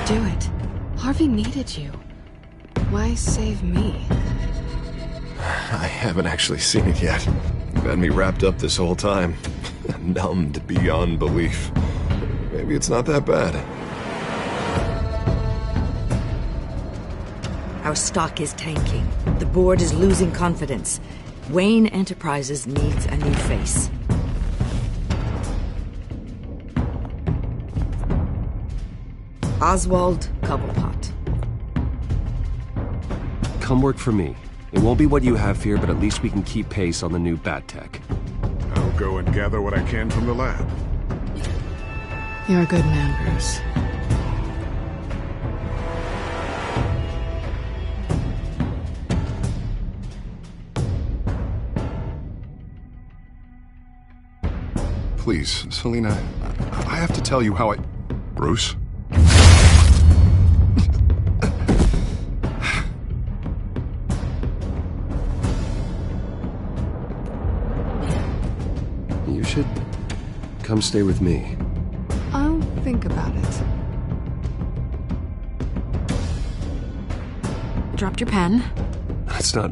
do it? Harvey needed you. Why save me? I haven't actually seen it yet. You've had me wrapped up this whole time. Numbed beyond belief. Maybe it's not that bad. Our stock is tanking. The board is losing confidence. Wayne Enterprises needs a new face. Oswald Cobblepot. Come work for me. It won't be what you have here, but at least we can keep pace on the new bat tech. I'll go and gather what I can from the lab. You're a good man, Bruce. Please, Selina, I have to tell you how I... Bruce? You should come stay with me. I'll think about it. Dropped your pen. That's not...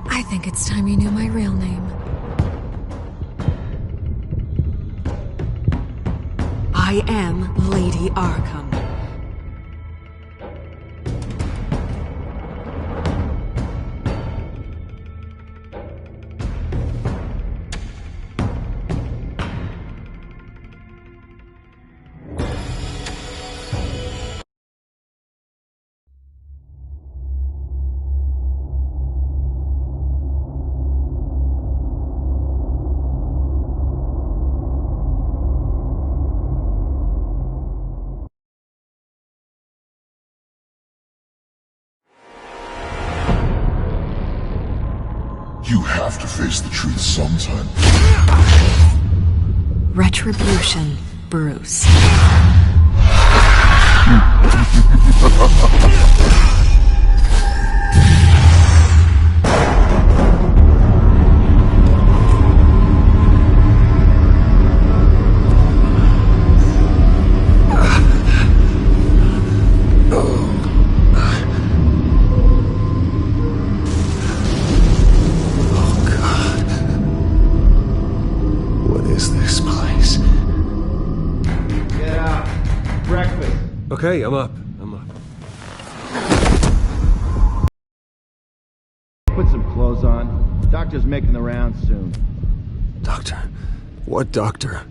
I think it's time you knew my real name. I am Lady Arkham. You have to face the truth sometime. Retribution, Bruce. Okay, I'm up. Put some clothes on. Doctor's making the rounds soon. Doctor? What doctor?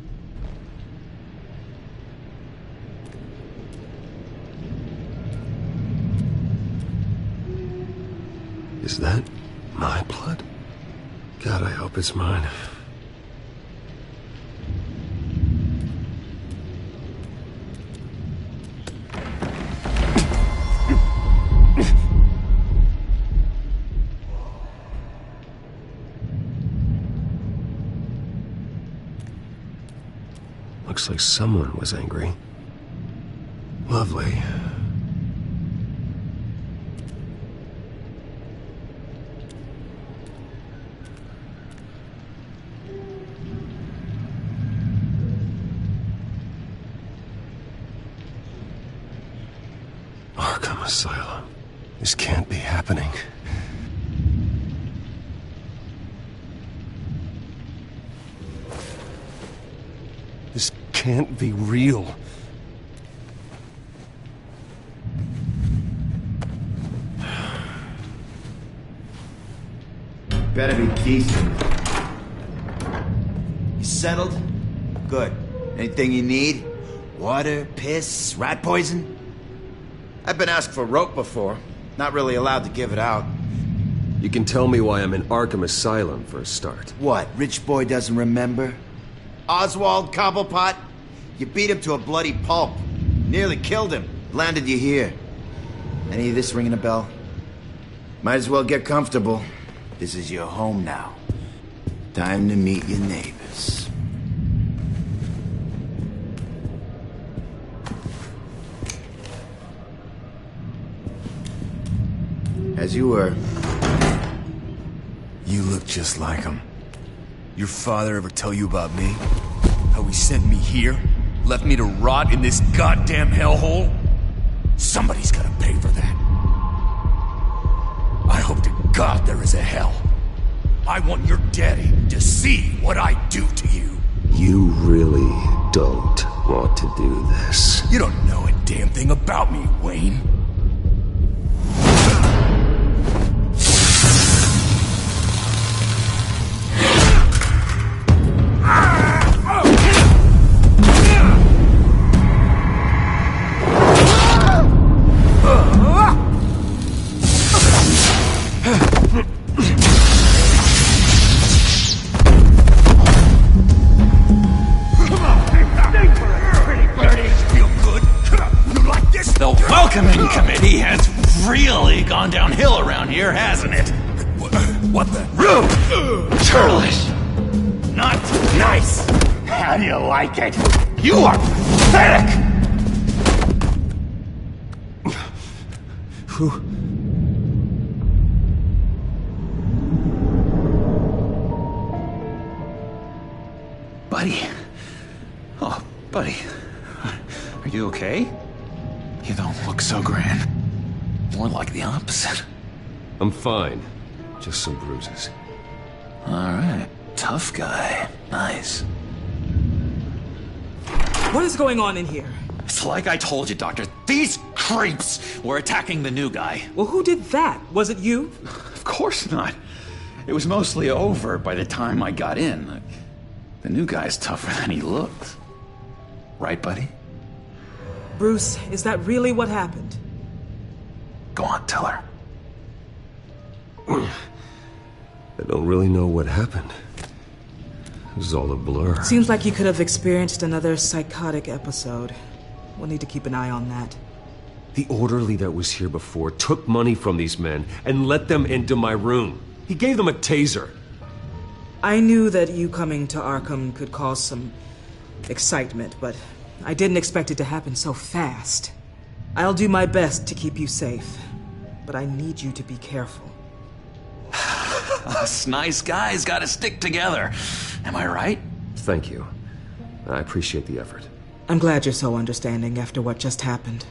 Is that my blood? God, I hope it's mine. Looks like someone was angry. Lovely. Arkham Asylum. This can't be happening. This can't be real. Better be decent. You settled? Good. Anything you need? Water, piss, rat poison? I've been asked for rope before. Not really allowed to give it out. You can tell me why I'm in Arkham Asylum for a start. What, rich boy doesn't remember? Oswald Cobblepot? You beat him to a bloody pulp. Nearly killed him. Landed you here. Any of this ringing a bell? Might as well get comfortable. This is your home now. Time to meet your neighbors. As you were. You look just like him. Your father ever tell you about me? How he sent me here? Left me to rot in this goddamn hellhole? Somebody's gotta pay for that. I hope to God there is a hell. I want your daddy to see what I do to you. You really don't want to do this. You don't know a damn thing about me, Wayne. Welcoming committee has really gone downhill around here, hasn't it? What the? Churlish. Not nice. How do you like it? You are pathetic. Buddy. Oh, buddy. Are you okay? You don't look so grand. More like the opposite. I'm fine. Just some bruises. Alright. Tough guy. Nice. What is going on in here? It's like I told you, Doctor. These creeps were attacking the new guy. Well, who did that? Was it you? Of course not. It was mostly over by the time I got in. The new guy's tougher than he looked. Right, buddy? Bruce, is that really what happened? Go on, tell her. I don't really know what happened. It was all a blur. Seems like you could have experienced another psychotic episode. We'll need to keep an eye on that. The orderly that was here before took money from these men and let them into my room. He gave them a taser. I knew that you coming to Arkham could cause some excitement, but I didn't expect it to happen so fast. I'll do my best to keep you safe, but I need you to be careful. Us nice guys gotta stick together. Am I right? Thank you. I appreciate the effort. I'm glad you're so understanding after what just happened.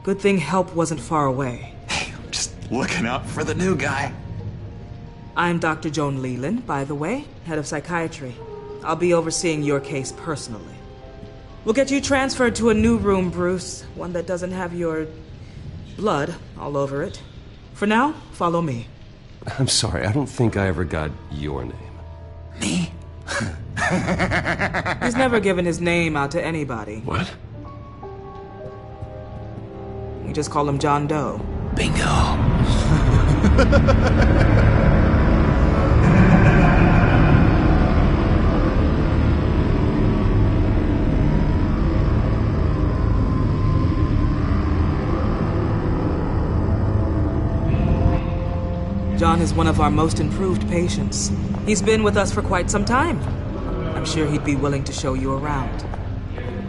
Good thing help wasn't far away. Hey, I'm just looking out for the new guy. I'm Dr. Joan Leland, by the way, head of psychiatry. I'll be overseeing your case personally. We'll get you transferred to a new room, Bruce. One that doesn't have your blood all over it. For now, follow me. I'm sorry, I don't think I ever got your name. Me? He's never given his name out to anybody. What? We just call him John Doe. Bingo. John is one of our most improved patients. He's been with us for quite some time. I'm sure he'd be willing to show you around.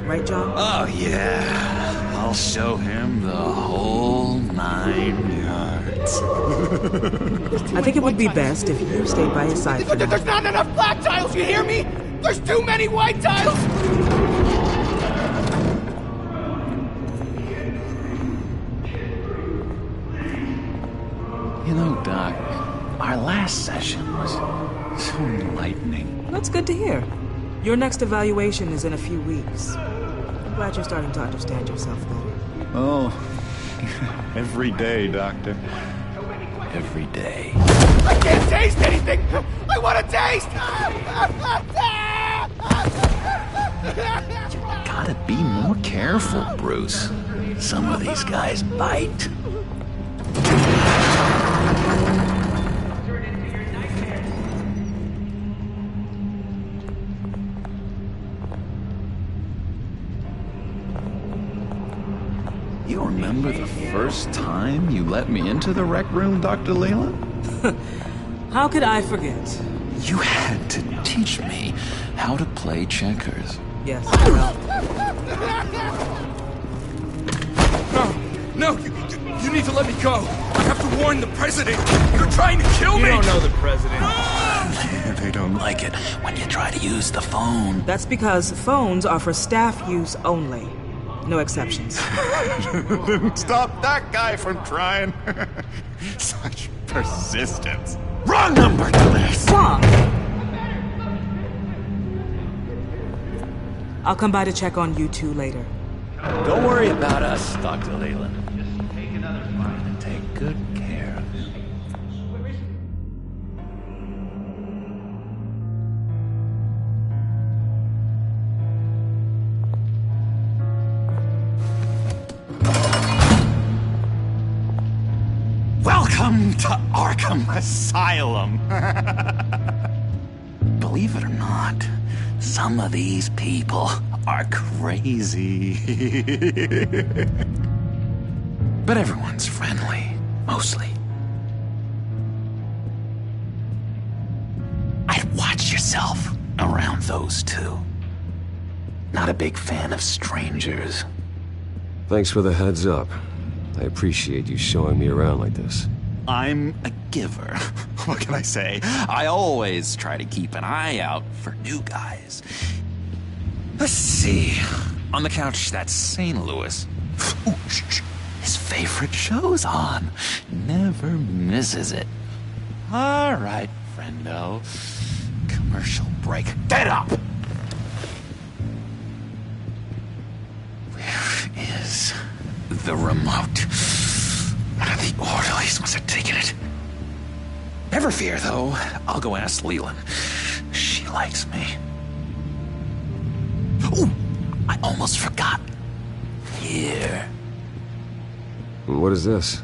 Right, John? Oh, yeah. I'll show him the whole 9 yards. I think it would be best if you stayed by his side for now. There's not enough black tiles, you hear me? There's too many white tiles! You know, Doc, our last session was so enlightening. That's good to hear. Your next evaluation is in a few weeks. I'm glad you're starting to understand yourself better. Oh, every day, Doctor. Every day. I can't taste anything! I want to taste! You gotta be more careful, Bruce. Some of these guys bite. You remember the first time you let me into the rec room, Dr. Leland? How could I forget? You had to teach me how to play checkers. Yes, well. No, you need to let me go. I have to warn the president. You're trying to kill me. You don't know the president. They don't like it when you try to use the phone. That's because phones are for staff use only. No exceptions. Stop that guy from trying. Such persistence. Wrong number to this. Wrong! I'll come by to check on you two later. Don't worry about us, Dr. Leland. Just take another fight and take good care of him. Welcome to Arkham Asylum. Believe it or not, some of these people are crazy. But everyone's friendly, mostly. I'd watch yourself around those two. Not a big fan of strangers. Thanks for the heads up. I appreciate you showing me around like this. I'm a giver. What can I say? I always try to keep an eye out for new guys. Let's see. On the couch, that's St. Louis. Ooh, shh. His favorite show's on. Never misses it. All right, friendo. Commercial break. Get up! Where is the remote? One of the orderlies must have taken it. Never fear, though. I'll go ask Leland. She likes me. Ooh, I almost forgot. Here. What is this?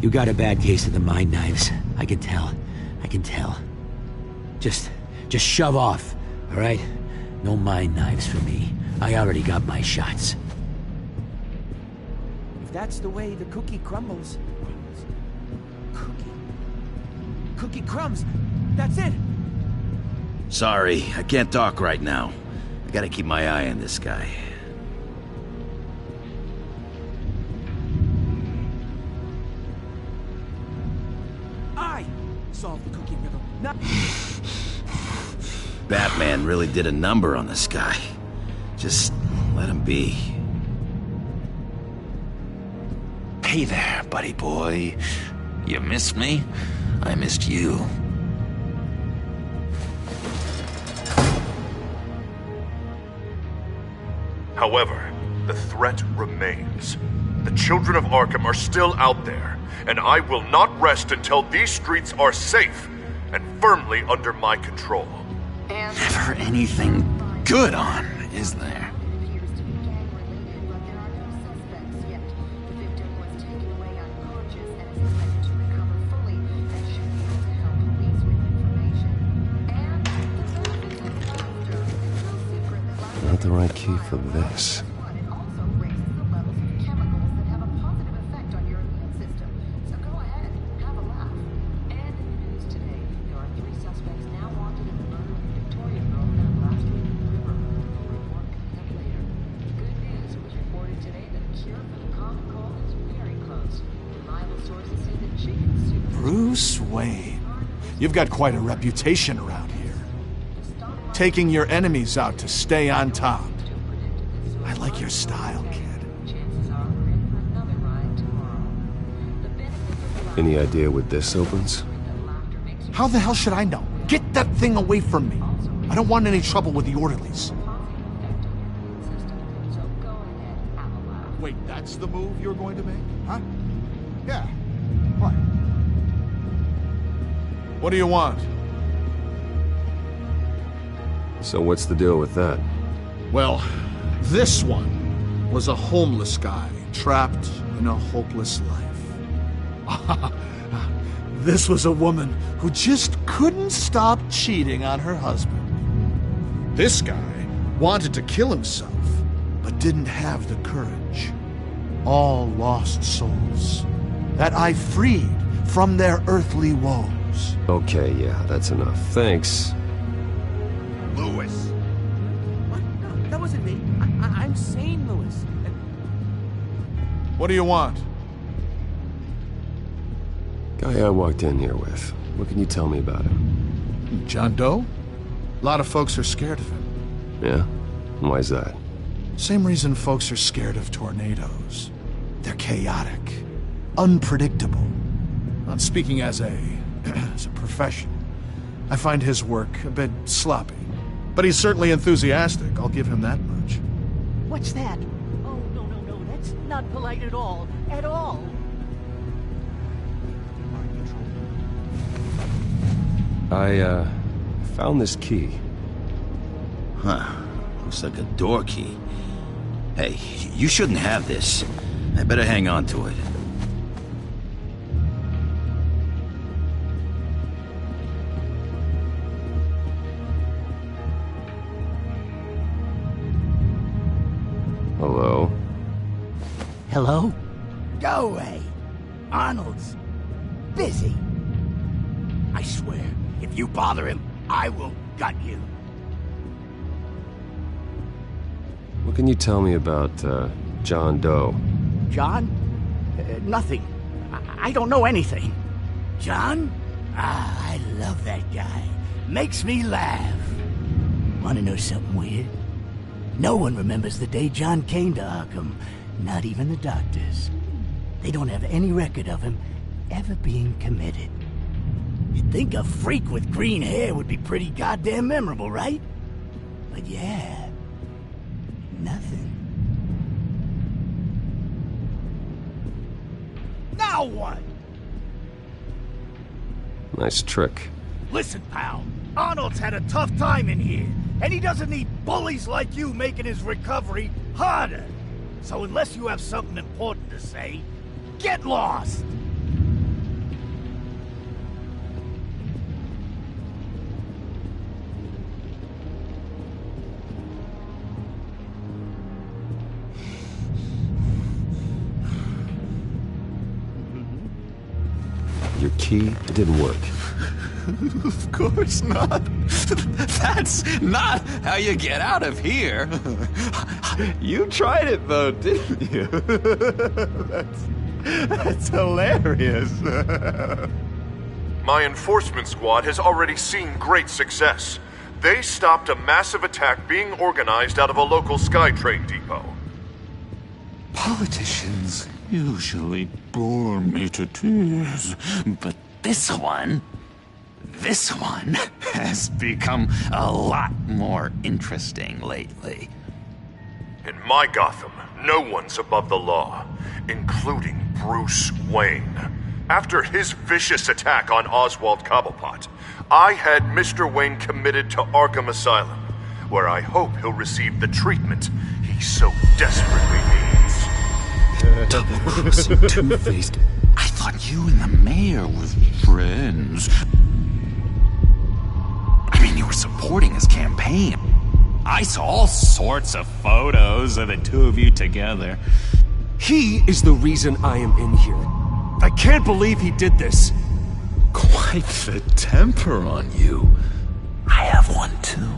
You got a bad case of the mind knives. I can tell. I can tell. Just shove off, all right? No mind knives for me. I already got my shots. If that's the way the cookie crumbles. Cookie crumbs. That's it. Sorry, I can't talk right now. I gotta keep my eye on this guy. I solved the cookie riddle. Not Batman really did a number on this guy. Just let him be. Hey there, buddy boy. You missed me? I missed you. However, the threat remains. The children of Arkham are still out there, and I will not rest until these streets are safe and firmly under my control. Never anything good on, is there? Not the right key for this. Bruce Wayne. You've got quite a reputation around here. Taking your enemies out to stay on top. I like your style, kid. Any idea what this opens? How the hell should I know? Get that thing away from me. I don't want any trouble with the orderlies. Wait, that's the move you're going to make? Huh? Yeah. What? What do you want? So what's the deal with that? Well, this one was a homeless guy trapped in a hopeless life. This was a woman who just couldn't stop cheating on her husband. This guy wanted to kill himself, but didn't have the courage. All lost souls. that I freed from their earthly woes. Okay, yeah, that's enough. Thanks. Lewis! What? No, that wasn't me. I'm sane, Lewis. What do you want? Guy I walked in here with. What can you tell me about him? John Doe? A lot of folks are scared of him. Yeah? Why's that? Same reason folks are scared of tornadoes. They're chaotic, unpredictable. Not speaking as a profession. I find his work a bit sloppy. But he's certainly enthusiastic, I'll give him that much. What's that? Oh, no, that's not polite at all. At all. I, found this key. Huh. Looks like a door key. Hey, you shouldn't have this. I better hang on to it. Hello? Hello? Go away. Arnold's busy. I swear, if you bother him, I will gut you. What can you tell me about, John Doe? John? Nothing. I don't know anything. John? Ah, I love that guy. Makes me laugh. Wanna know something weird? No one remembers the day John came to Arkham. Not even the doctors. They don't have any record of him ever being committed. You'd think a freak with green hair would be pretty goddamn memorable, right? But yeah, nothing. Now what? Nice trick. Listen, pal. Arnold's had a tough time in here, and he doesn't need bullies like you making his recovery harder. So unless you have something important to say, get lost! Your key, it didn't work. Of course not. That's not how you get out of here. You tried it though, didn't you? That's hilarious. My enforcement squad has already seen great success. They stopped a massive attack being organized out of a local SkyTrain depot. Politicians usually bore me to tears, but this one has become a lot more interesting lately. In my Gotham, no one's above the law, including Bruce Wayne. After his vicious attack on Oswald Cobblepot, I had Mr. Wayne committed to Arkham Asylum, where I hope he'll receive the treatment he so desperately needs. Double-crossing, two-faced. I thought you and the mayor were friends. I mean, you were supporting his campaign. I saw all sorts of photos of the two of you together. He is the reason I am in here. I can't believe he did this. Quite the temper on you. I have one too.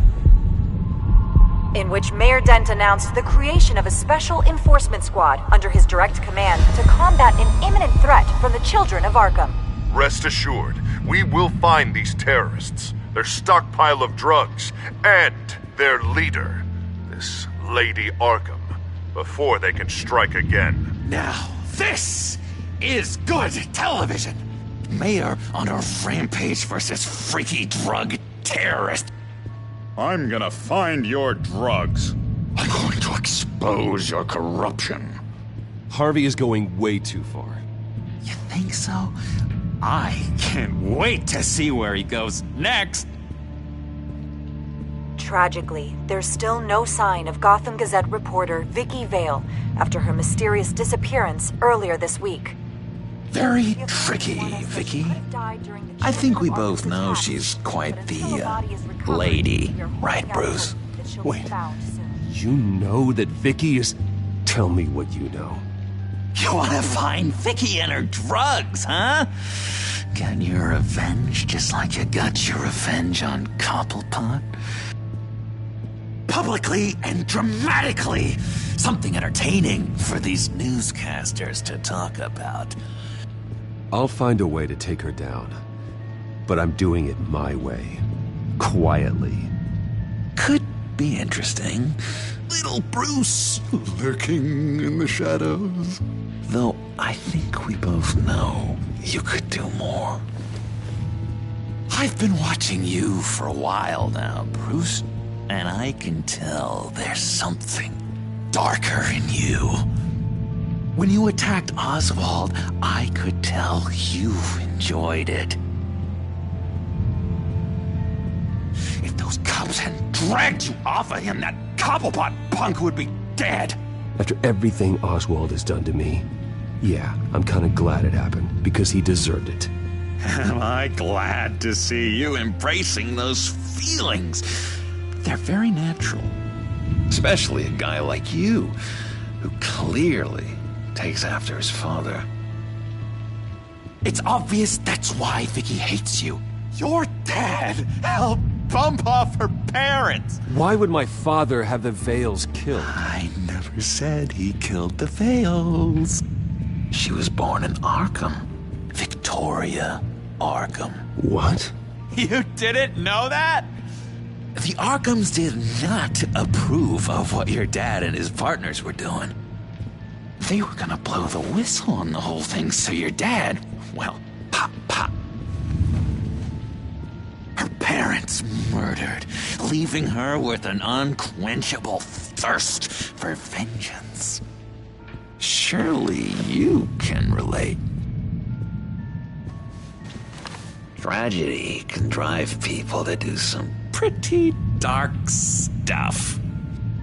In which Mayor Dent announced the creation of a special enforcement squad under his direct command to combat an imminent threat from the children of Arkham. Rest assured, we will find these terrorists, their stockpile of drugs, and their leader, this Lady Arkham, before they can strike again. Now, this is good television. Mayor on a rampage versus freaky drug terrorist. I'm gonna find your drugs. I'm going to expose your corruption. Harvey is going way too far. You think so? I can't wait to see where he goes next. Tragically, there's still no sign of Gotham Gazette reporter Vicky Vale after her mysterious disappearance earlier this week. Very tricky, Vicky. I think we both know she's quite the, lady. Right, Bruce? Wait, you know that Vicky is... Tell me what you know. You want to find Vicky and her drugs, huh? Get your revenge just like you got your revenge on Cobblepot? Publicly and dramatically. Something entertaining for these newscasters to talk about. I'll find a way to take her down. But I'm doing it my way. Quietly. Could be interesting. Little Bruce. Lurking in the shadows. Though I think we both know you could do more. I've been watching you for a while now, Bruce. And I can tell there's something darker in you. When you attacked Oswald, I could tell you enjoyed it. If those cops hadn't dragged you off of him, that Cobblepot punk would be dead. After everything Oswald has done to me, yeah, I'm kind of glad it happened, because he deserved it. Am I glad to see you embracing those feelings? They're very natural. Especially a guy like you, who clearly takes after his father. It's obvious that's why Vicky hates you. Your dad helped bump off her parents. Why would my father have the Vales killed? I never said he killed the Vales. She was born in Arkham. Victoria Arkham. What? You didn't know that? The Arkhams did not approve of what your dad and his partners were doing. They were gonna blow the whistle on the whole thing, so your dad, well, pop. Her parents murdered, leaving her with an unquenchable thirst for vengeance. Surely you can relate. Tragedy can drive people to do some pretty dark stuff.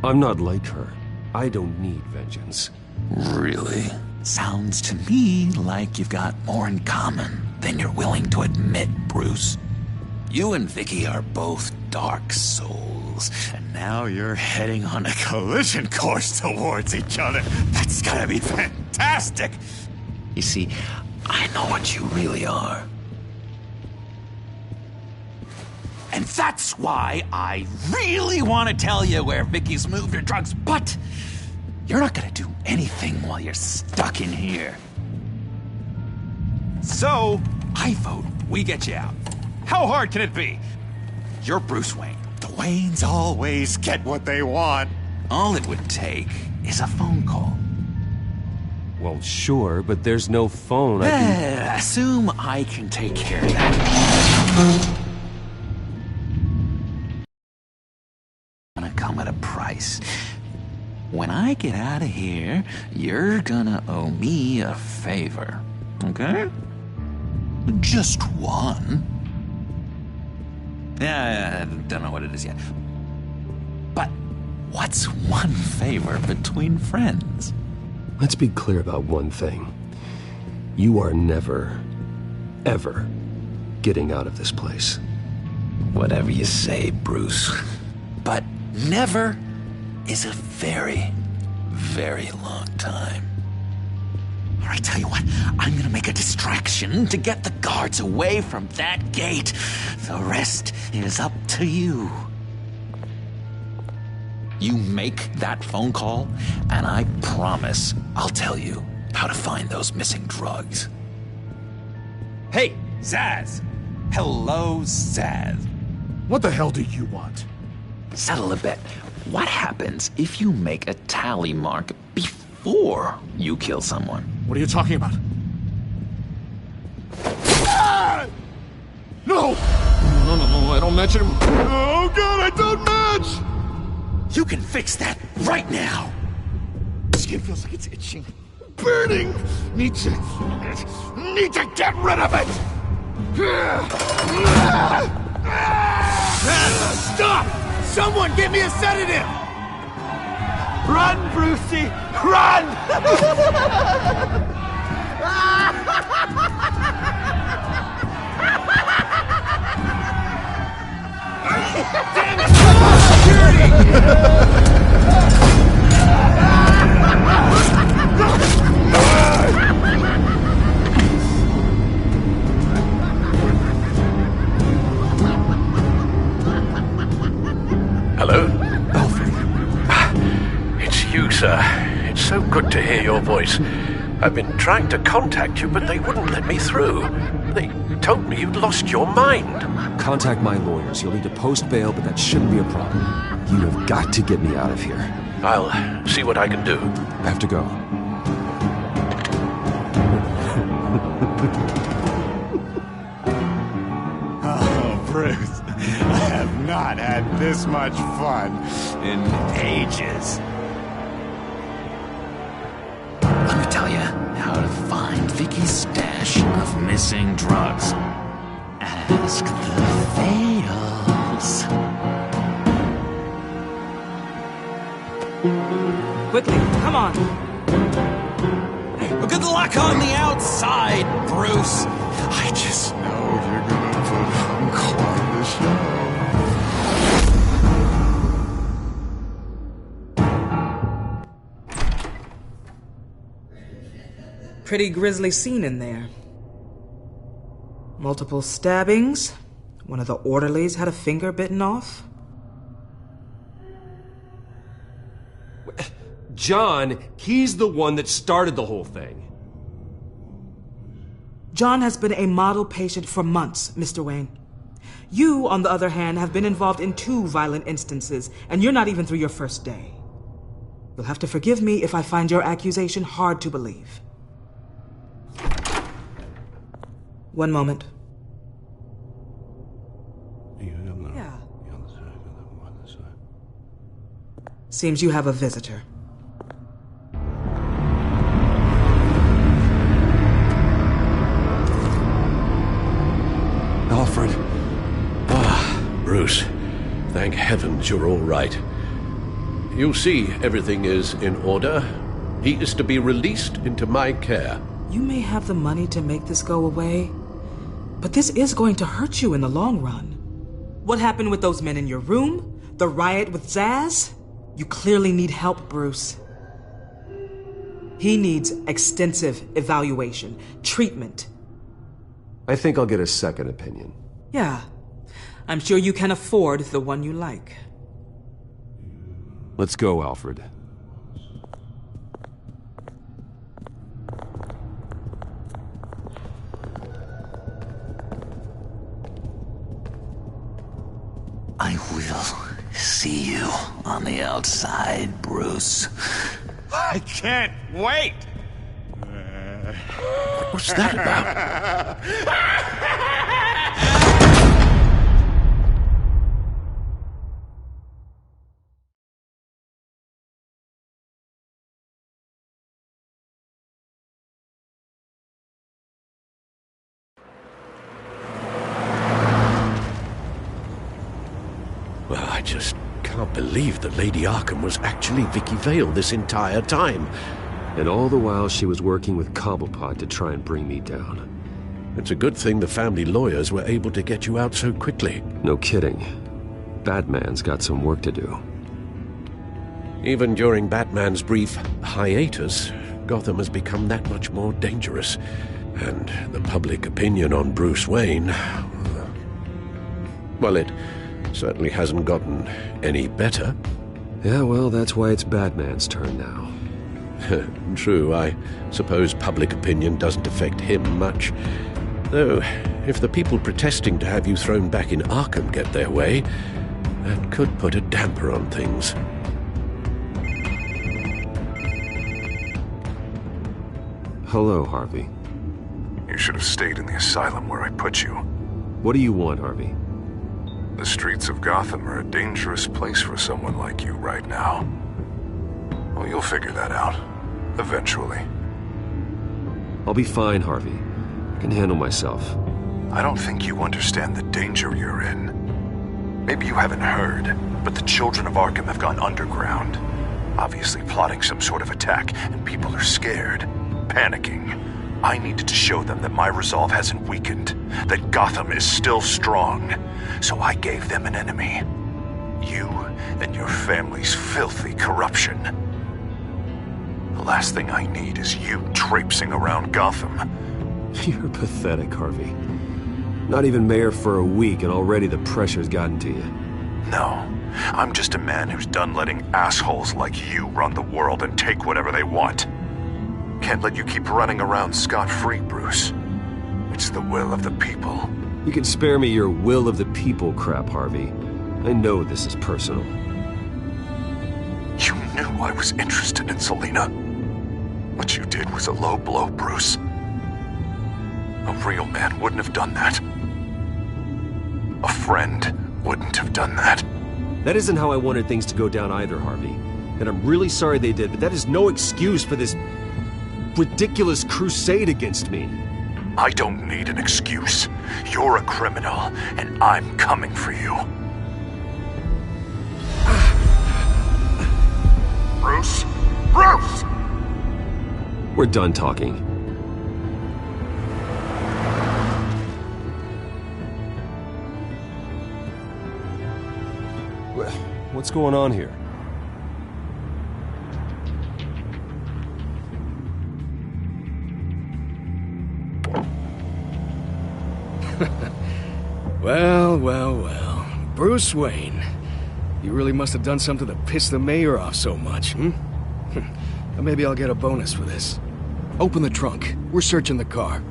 I'm not like her. I don't need vengeance. Really? Sounds to me like you've got more in common than you're willing to admit, Bruce. You and Vicky are both dark souls, and now you're heading on a collision course towards each other. That's gotta be fantastic! You see, I know what you really are. And that's why I really want to tell you where Vicky's moved her drugs, but you're not gonna do anything while you're stuck in here. So, I vote we get you out. How hard can it be? You're Bruce Wayne. The Waynes always get what they want. All it would take is a phone call. Well, sure, but there's no phone. Assume I can take care of that. Gonna come at a price. When I get out of here, you're gonna owe me a favor, okay? Just one. Yeah, I don't know what it is yet. But what's one favor between friends? Let's be clear about one thing. You are never, ever getting out of this place. Whatever you say, Bruce. But never is a very, very long time. All right, tell you what, I'm gonna make a distraction to get the guards away from that gate. The rest is up to you. You make that phone call, and I promise I'll tell you how to find those missing drugs. Hey, Zaz! Hello, Zaz. What the hell do you want? Settle a bet. What happens if you make a tally mark before you kill someone? What are you talking about? Ah! No! No, I don't match him. Oh god, I don't match! You can fix that right now! Skin feels like it's itching. Burning! Need to get rid of it! Stop! Someone give me a sedative! Run, Brucey! Run! Damn it! Security! Alfred. It's you, sir. It's so good to hear your voice. I've been trying to contact you, but they wouldn't let me through. They told me you'd lost your mind. Contact my lawyers. You'll need to post bail, but that shouldn't be a problem. You have got to get me out of here. I'll see what I can do. I have to go. Oh, Bruce. I have not had this much fun in ages. Let me tell you how to find Vicky's stash of missing drugs. Ask the Fails. Quickly, come on. Good luck on the outside, Bruce. I just know you're gonna put on quite the show. Pretty grisly scene in there. Multiple stabbings. One of the orderlies had a finger bitten off. John, he's the one that started the whole thing. John has been a model patient for months, Mr. Wayne. You, on the other hand, have been involved in 2 violent instances, and you're not even through your first day. You'll have to forgive me if I find your accusation hard to believe. One moment. Yeah. Seems you have a visitor. Alfred. Bruce. Thank heavens you're all right. You see, everything is in order. He is to be released into my care. You may have the money to make this go away, but this is going to hurt you in the long run. What happened with those men in your room? The riot with Zaz? You clearly need help, Bruce. He needs extensive evaluation, treatment. I think I'll get a second opinion. Yeah, I'm sure you can afford the one you like. Let's go, Alfred. I will see you on the outside, Bruce. I can't wait! What's that about? Well, I just can't believe that Lady Arkham was actually Vicky Vale this entire time. And all the while she was working with Cobblepot to try and bring me down. It's a good thing the family lawyers were able to get you out so quickly. No kidding. Batman's got some work to do. Even during Batman's brief hiatus, Gotham has become that much more dangerous. And the public opinion on Bruce Wayne... well, it certainly hasn't gotten any better. Yeah, well, that's why it's Batman's turn now. True, I suppose public opinion doesn't affect him much. Though, if the people protesting to have you thrown back in Arkham get their way, that could put a damper on things. Hello, Harvey. You should have stayed in the asylum where I put you. What do you want, Harvey? The streets of Gotham are a dangerous place for someone like you right now. Well, you'll figure that out. Eventually. I'll be fine, Harvey. I can handle myself. I don't think you understand the danger you're in. Maybe you haven't heard, but the children of Arkham have gone underground. Obviously plotting some sort of attack, and people are scared, panicking. I needed to show them that my resolve hasn't weakened, that Gotham is still strong. So I gave them an enemy. You and your family's filthy corruption. The last thing I need is you traipsing around Gotham. You're pathetic, Harvey. Not even mayor for a week and already the pressure's gotten to you. No, I'm just a man who's done letting assholes like you run the world and take whatever they want. Can't let you keep running around scot-free, Bruce. It's the will of the people. You can spare me your will of the people crap, Harvey. I know this is personal. You knew I was interested in Selina. What you did was a low blow, Bruce. A real man wouldn't have done that. A friend wouldn't have done that. That isn't how I wanted things to go down either, Harvey. And I'm really sorry they did, but that is no excuse for this ridiculous crusade against me. I don't need an excuse. You're a criminal, and I'm coming for you. Bruce? Bruce! We're done talking. What's going on here? Well. Bruce Wayne. You really must have done something to piss the mayor off so much, hmm? Maybe I'll get a bonus for this. Open the trunk. We're searching the car.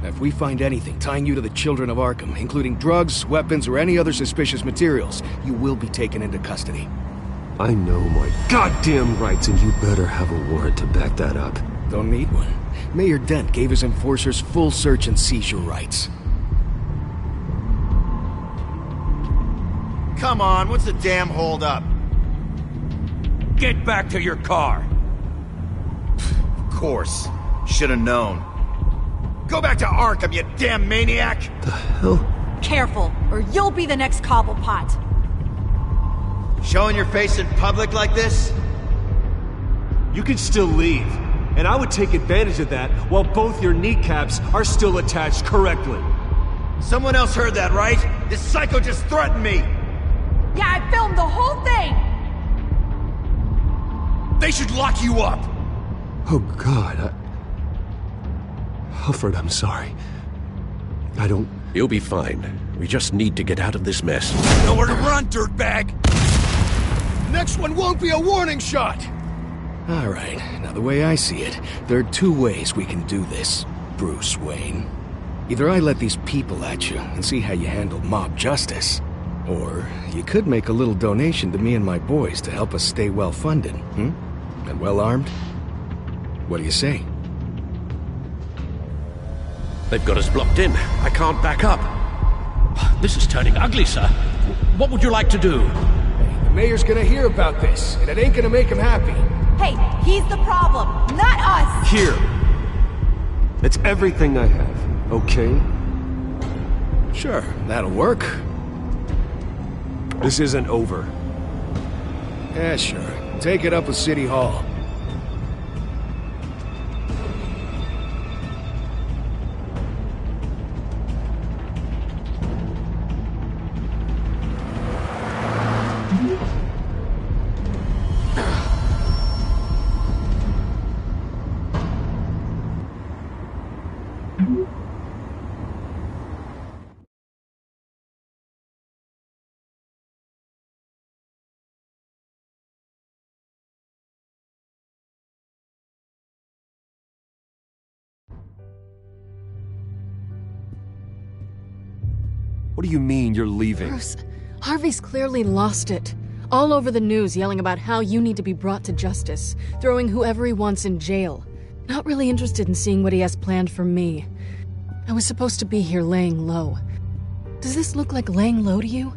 If we find anything tying you to the children of Arkham, including drugs, weapons, or any other suspicious materials, you will be taken into custody. I know my goddamn rights, and you better have a warrant to back that up. Don't need one. Mayor Dent gave his enforcers full search and seizure rights. Come on, what's the damn holdup? Get back to your car! Of course. Should've known. Go back to Arkham, you damn maniac! The hell? Careful, or you'll be the next Cobblepot. Showing your face in public like this? You can still leave, and I would take advantage of that while both your kneecaps are still attached correctly. Someone else heard that, right? This psycho just threatened me! Yeah, I filmed the whole thing! They should lock you up! Oh, God, Alfred, I'm sorry. I don't... You'll be fine. We just need to get out of this mess. Nowhere to run, dirtbag! Next one won't be a warning shot! Alright, now the way I see it, there are two ways we can do this, Bruce Wayne. Either I let these people at you and see how you handle mob justice, or you could make a little donation to me and my boys to help us stay well-funded, and well-armed? What do you say? They've got us blocked in. I can't back up. This is turning ugly, sir. What would you like to do? Hey, the mayor's gonna hear about this, and it ain't gonna make him happy. Hey, he's the problem, not us! Here. It's everything I have, okay? Sure, that'll work. This isn't over. Yeah, sure. Take it up with City Hall. What do you mean you're leaving? Bruce, Harvey's clearly lost it. All over the news yelling about how you need to be brought to justice, throwing whoever he wants in jail. Not really interested in seeing what he has planned for me. I was supposed to be here laying low. Does this look like laying low to you?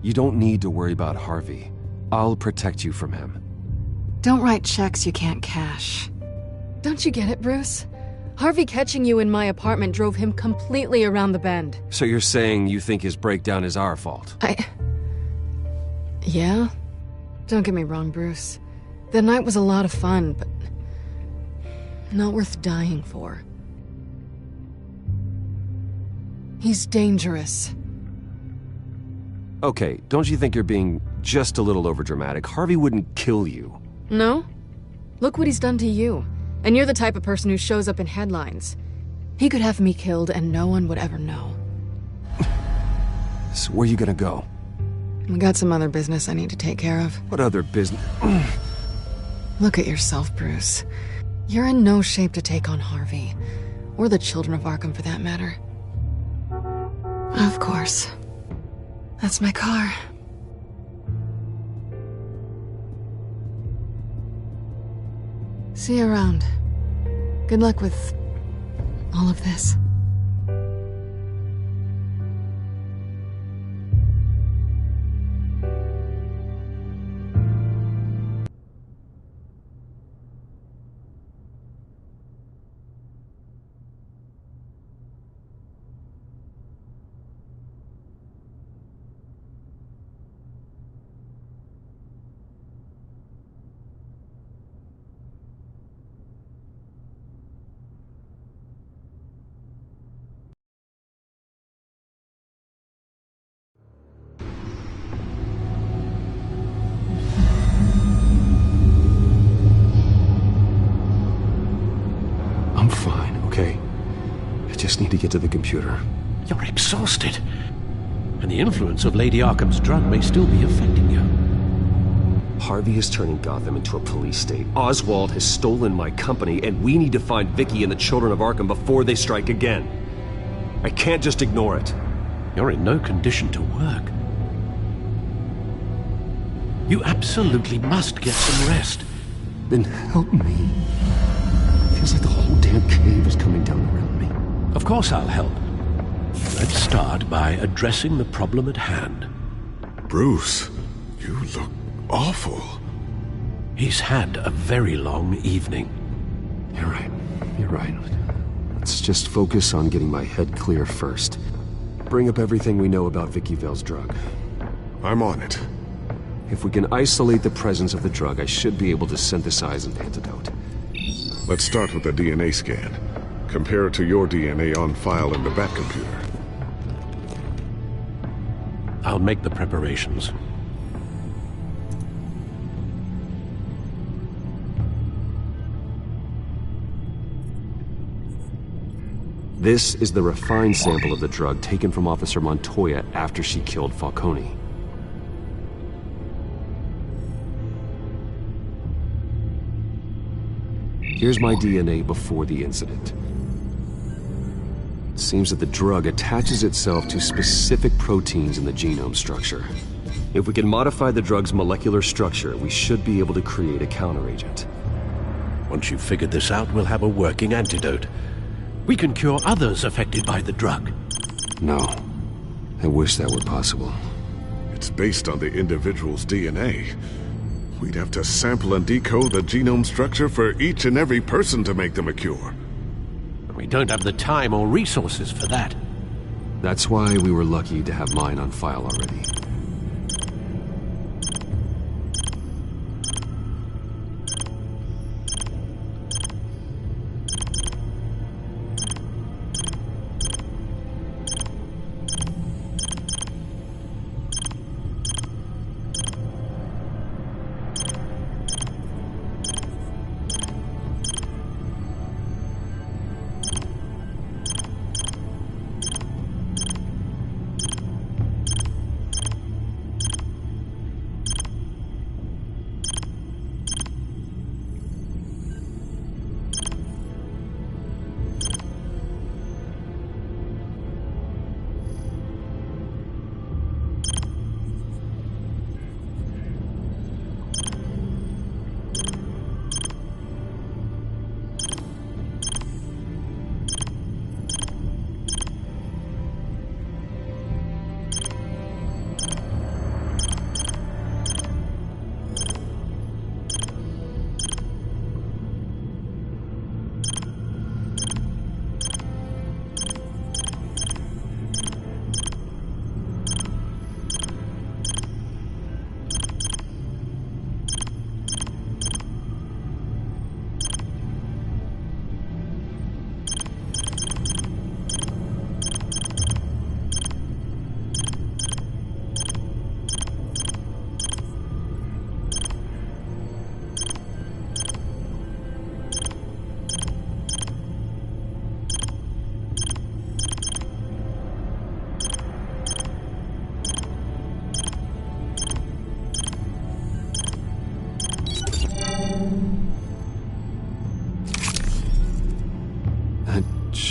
You don't need to worry about Harvey. I'll protect you from him. Don't write checks you can't cash. Don't you get it, Bruce? Harvey catching you in my apartment drove him completely around the bend. So you're saying you think his breakdown is our fault? Yeah? Don't get me wrong, Bruce. The night was a lot of fun, but not worth dying for. He's dangerous. Okay, don't you think you're being just a little overdramatic? Harvey wouldn't kill you. No? Look what he's done to you. And you're the type of person who shows up in headlines. He could have me killed and no one would ever know. So where are you gonna go? I got some other business I need to take care of. What other business? Look at yourself, Bruce. You're in no shape to take on Harvey. Or the children of Arkham, for that matter. Of course. That's my car. See you around. Good luck with all of this. I'm fine, okay? I just need to get to the computer. You're exhausted. And the influence of Lady Arkham's drug may still be affecting you. Harvey is turning Gotham into a police state. Oswald has stolen my company, and we need to find Vicky and the children of Arkham before they strike again. I can't just ignore it. You're in no condition to work. You absolutely must get some rest. Then help me. Feels like the whole damn cave is coming down around me. Of course I'll help. Let's start by addressing the problem at hand. Bruce, you look awful. He's had a very long evening. You're right. You're right. Let's just focus on getting my head clear first. Bring up everything we know about Vicky Vale's drug. I'm on it. If we can isolate the presence of the drug, I should be able to synthesize an antidote. Let's start with a DNA scan. Compare it to your DNA on file in the Bat computer. I'll make the preparations. This is the refined sample of the drug taken from Officer Montoya after she killed Falcone. Here's my DNA before the incident. It seems that the drug attaches itself to specific proteins in the genome structure. If we can modify the drug's molecular structure, we should be able to create a counteragent. Once you've figured this out, we'll have a working antidote. We can cure others affected by the drug. No. I wish that were possible. It's based on the individual's DNA. We'd have to sample and decode the genome structure for each and every person to make them a cure. We don't have the time or resources for that. That's why we were lucky to have mine on file already.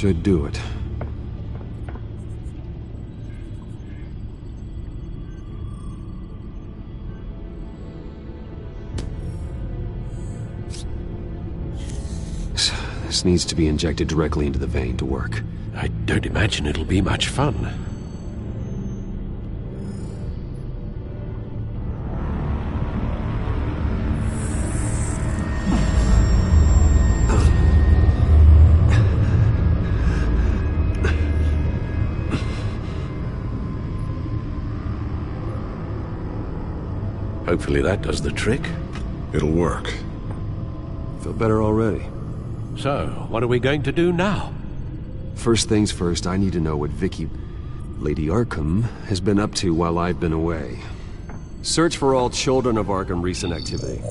should do it. This needs to be injected directly into the vein to work. I don't imagine it'll be much fun. Hopefully that does the trick. It'll work. Feel better already. So, what are we going to do now? First things first, I need to know what Vicky, Lady Arkham, has been up to while I've been away. Search for all children of Arkham recent activity.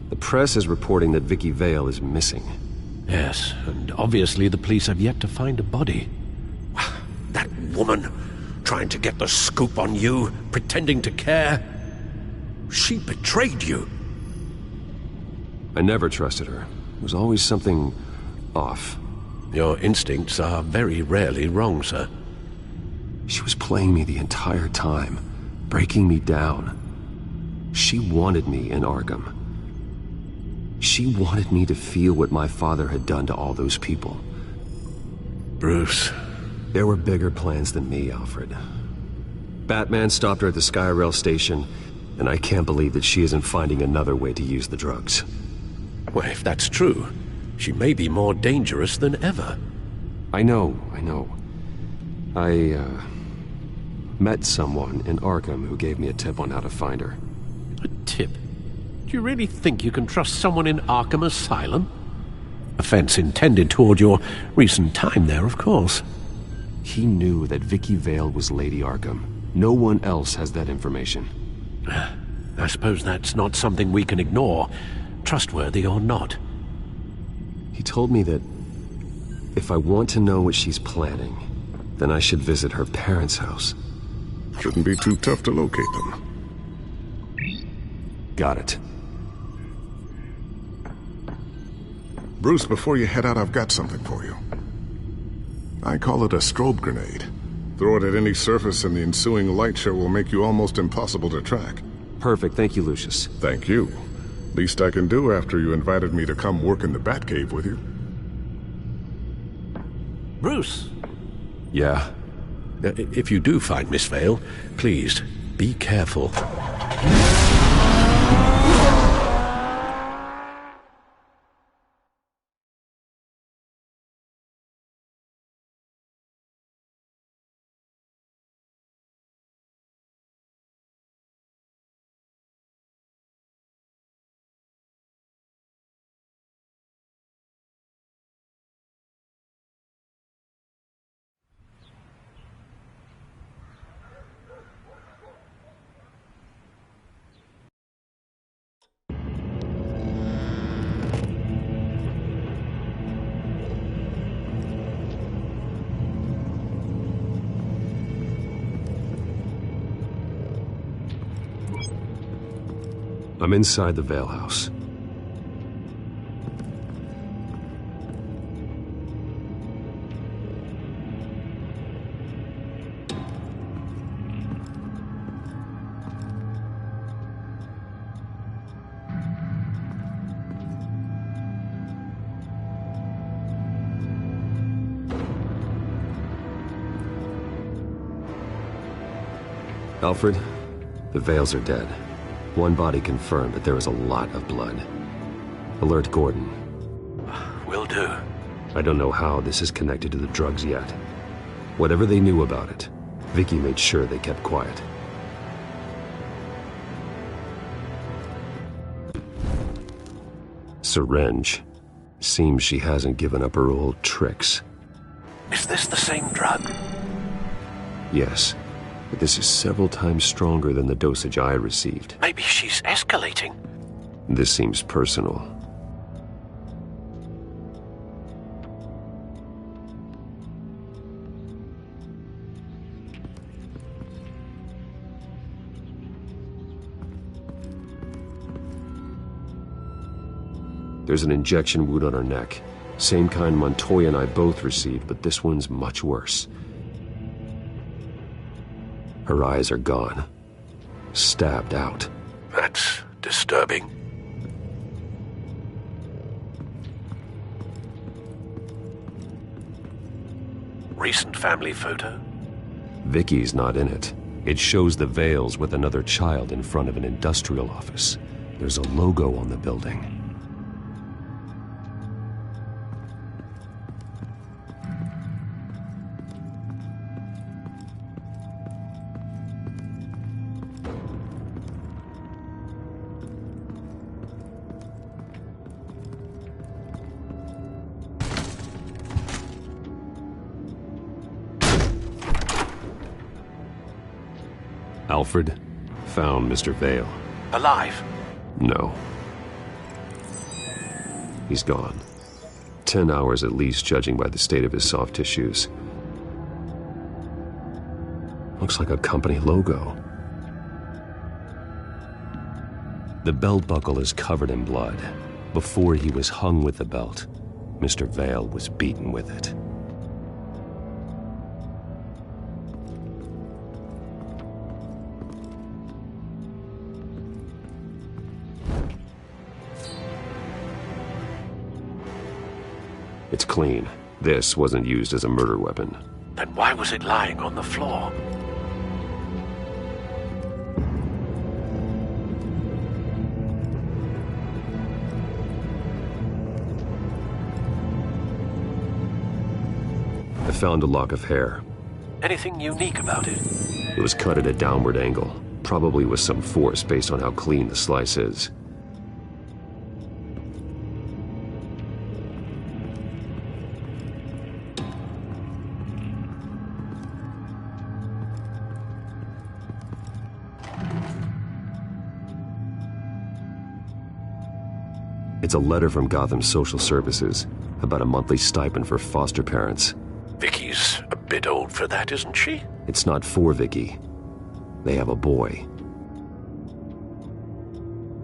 The press is reporting that Vicky Vale is missing. Yes, and obviously the police have yet to find a body. That woman, trying to get the scoop on you, pretending to care. She betrayed you. I never trusted her. There was always something off. Your instincts are very rarely wrong, sir. She was playing me the entire time, breaking me down. She wanted me in Arkham. She wanted me to feel what my father had done to all those people. Bruce. There were bigger plans than me, Alfred. Batman stopped her at the Skyrail station, and I can't believe that she isn't finding another way to use the drugs. Well, if that's true, she may be more dangerous than ever. I know. I met someone in Arkham who gave me a tip on how to find her. A tip? Do you really think you can trust someone in Arkham Asylum? Offense intended toward your recent time there, of course. He knew that Vicky Vale was Lady Arkham. No one else has that information. I suppose that's not something we can ignore, trustworthy or not. He told me that if I want to know what she's planning, then I should visit her parents' house. Shouldn't be too tough to locate them. Got it. Bruce, before you head out, I've got something for you. I call it a strobe grenade. Throw it at any surface and the ensuing light show will make you almost impossible to track. Perfect, thank you, Lucius. Thank you. Least I can do after you invited me to come work in the Batcave with you. Bruce! Yeah? If you do find Miss Vale, please, be careful. I'm inside the Vale house. Alfred, the Vales are dead. One body confirmed, but there is a lot of blood. Alert Gordon. Will do. I don't know how this is connected to the drugs yet. Whatever they knew about it, Vicky made sure they kept quiet. Syringe. Seems she hasn't given up her old tricks. Is this the same drug? Yes. But this is several times stronger than the dosage I received. Maybe she's escalating. This seems personal. There's an injection wound on her neck. Same kind Montoya and I both received, but this one's much worse. Her eyes are gone. Stabbed out. That's disturbing. Recent family photo? Vicky's not in it. It shows the Vales with another child in front of an industrial office. There's a logo on the building. Alfred found Mr. Vale. Alive? No. He's gone. 10 hours at least, judging by the state of his soft tissues. Looks like a company logo. The belt buckle is covered in blood. Before he was hung with the belt, Mr. Vale was beaten with it. It's clean. This wasn't used as a murder weapon. Then why was it lying on the floor? I found a lock of hair. Anything unique about it? It was cut at a downward angle, probably with some force based on how clean the slice is. It's a letter from Gotham Social Services about a monthly stipend for foster parents. Vicky's a bit old for that, isn't she? It's not for Vicky. They have a boy.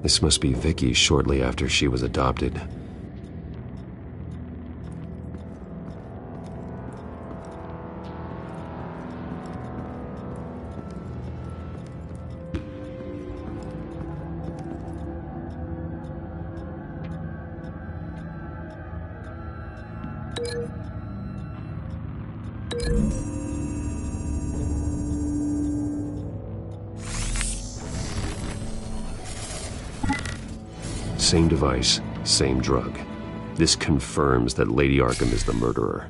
This must be Vicky shortly after she was adopted. Same device, same drug. This confirms that Lady Arkham is the murderer.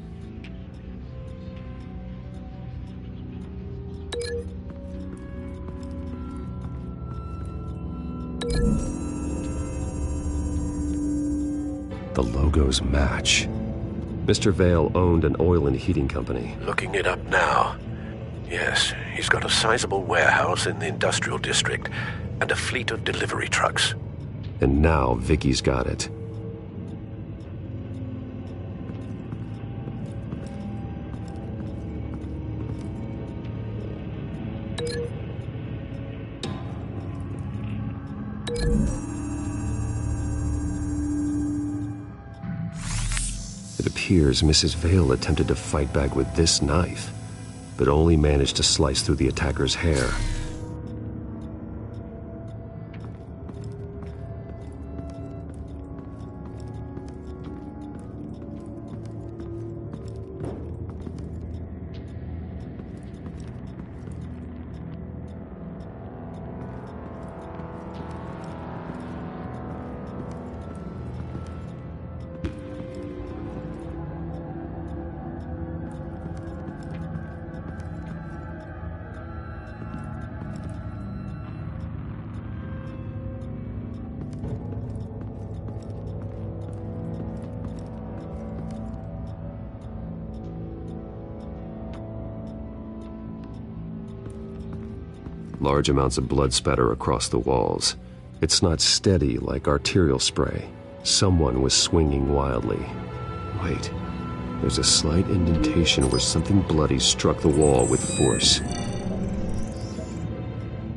The logos match. Mr. Vale owned an oil and heating company. Looking it up now. Yes, he's got a sizable warehouse in the industrial district and a fleet of delivery trucks. And now Vicky's got it. It appears Mrs. Vale attempted to fight back with this knife, but only managed to slice through the attacker's hair. Large amounts of blood spatter across the walls. It's not steady like arterial spray. Someone was swinging wildly. Wait, there's a slight indentation where something bloody struck the wall with force.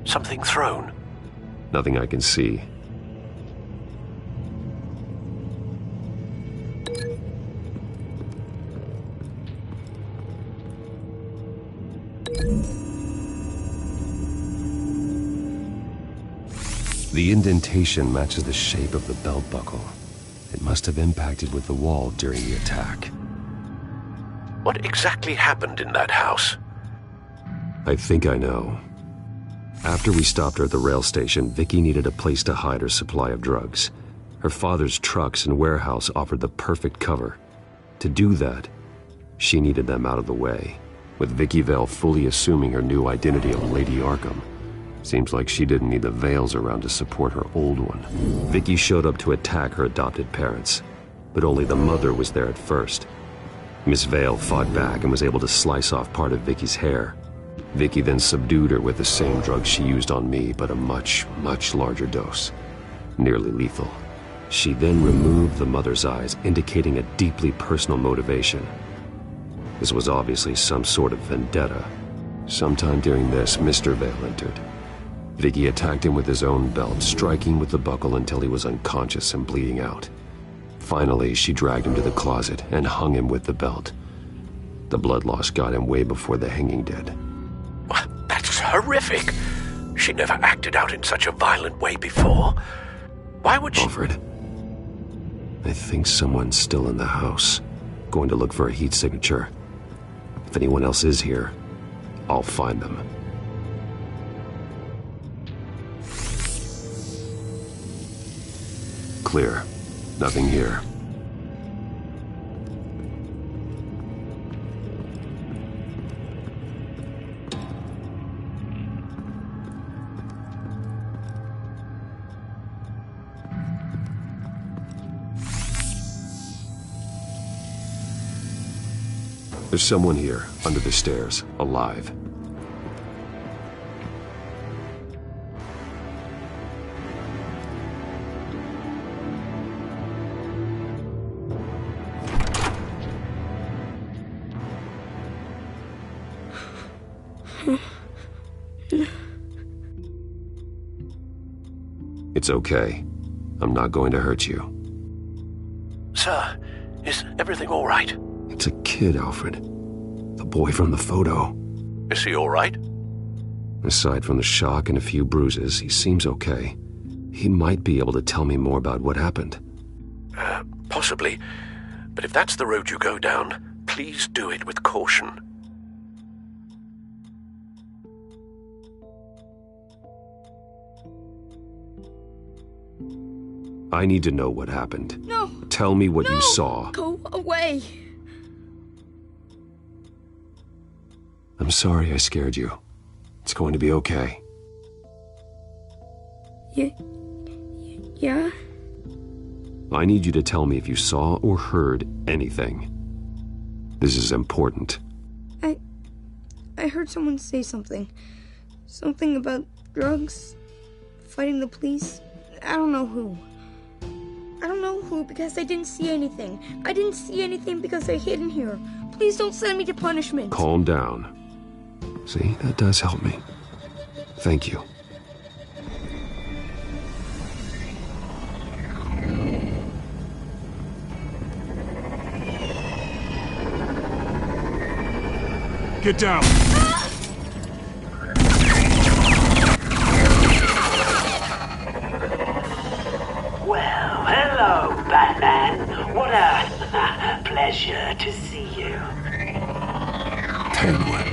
Something thrown? Nothing I can see. The indentation matches the shape of the belt buckle. It must have impacted with the wall during the attack. What exactly happened in that house? I think I know. After we stopped her at the rail station, Vicky needed a place to hide her supply of drugs. Her father's trucks and warehouse offered the perfect cover. To do that, she needed them out of the way, with Vicky Vale fully assuming her new identity of Lady Arkham. Seems like she didn't need the Vales around to support her old one. Vicky showed up to attack her adopted parents, but only the mother was there at first. Miss Vale fought back and was able to slice off part of Vicky's hair. Vicky then subdued her with the same drug she used on me, but a much, much larger dose. Nearly lethal. She then removed the mother's eyes, indicating a deeply personal motivation. This was obviously some sort of vendetta. Sometime during this, Mr. Vale entered. Vicky attacked him with his own belt, striking with the buckle until he was unconscious and bleeding out. Finally, she dragged him to the closet and hung him with the belt. The blood loss got him way before the hanging did. That's horrific. She never acted out in such a violent way before. Why would she... Alfred, I think someone's still in the house. Going to look for a heat signature. If anyone else is here, I'll find them. Clear. Nothing here. There's someone here, under the stairs, alive. It's okay. I'm not going to hurt you. Sir, is everything all right? It's a kid, Alfred. The boy from the photo. Is he all right? Aside from the shock and a few bruises, he seems okay. He might be able to tell me more about what happened. Possibly. But if that's the road you go down, please do it with caution. I need to know what happened. No! Tell me what you saw. Go away! I'm sorry I scared you. It's going to be okay. Yeah? I need you to tell me if you saw or heard anything. This is important. I heard someone say something. Something about drugs, fighting the police. I don't know who. I don't know who because I didn't see anything. I didn't see anything because I hid in here. Please don't send me to punishment. Calm down. See, that does help me. Thank you. Get down! Well, hello, Batman. What a pleasure to see you. Penguin.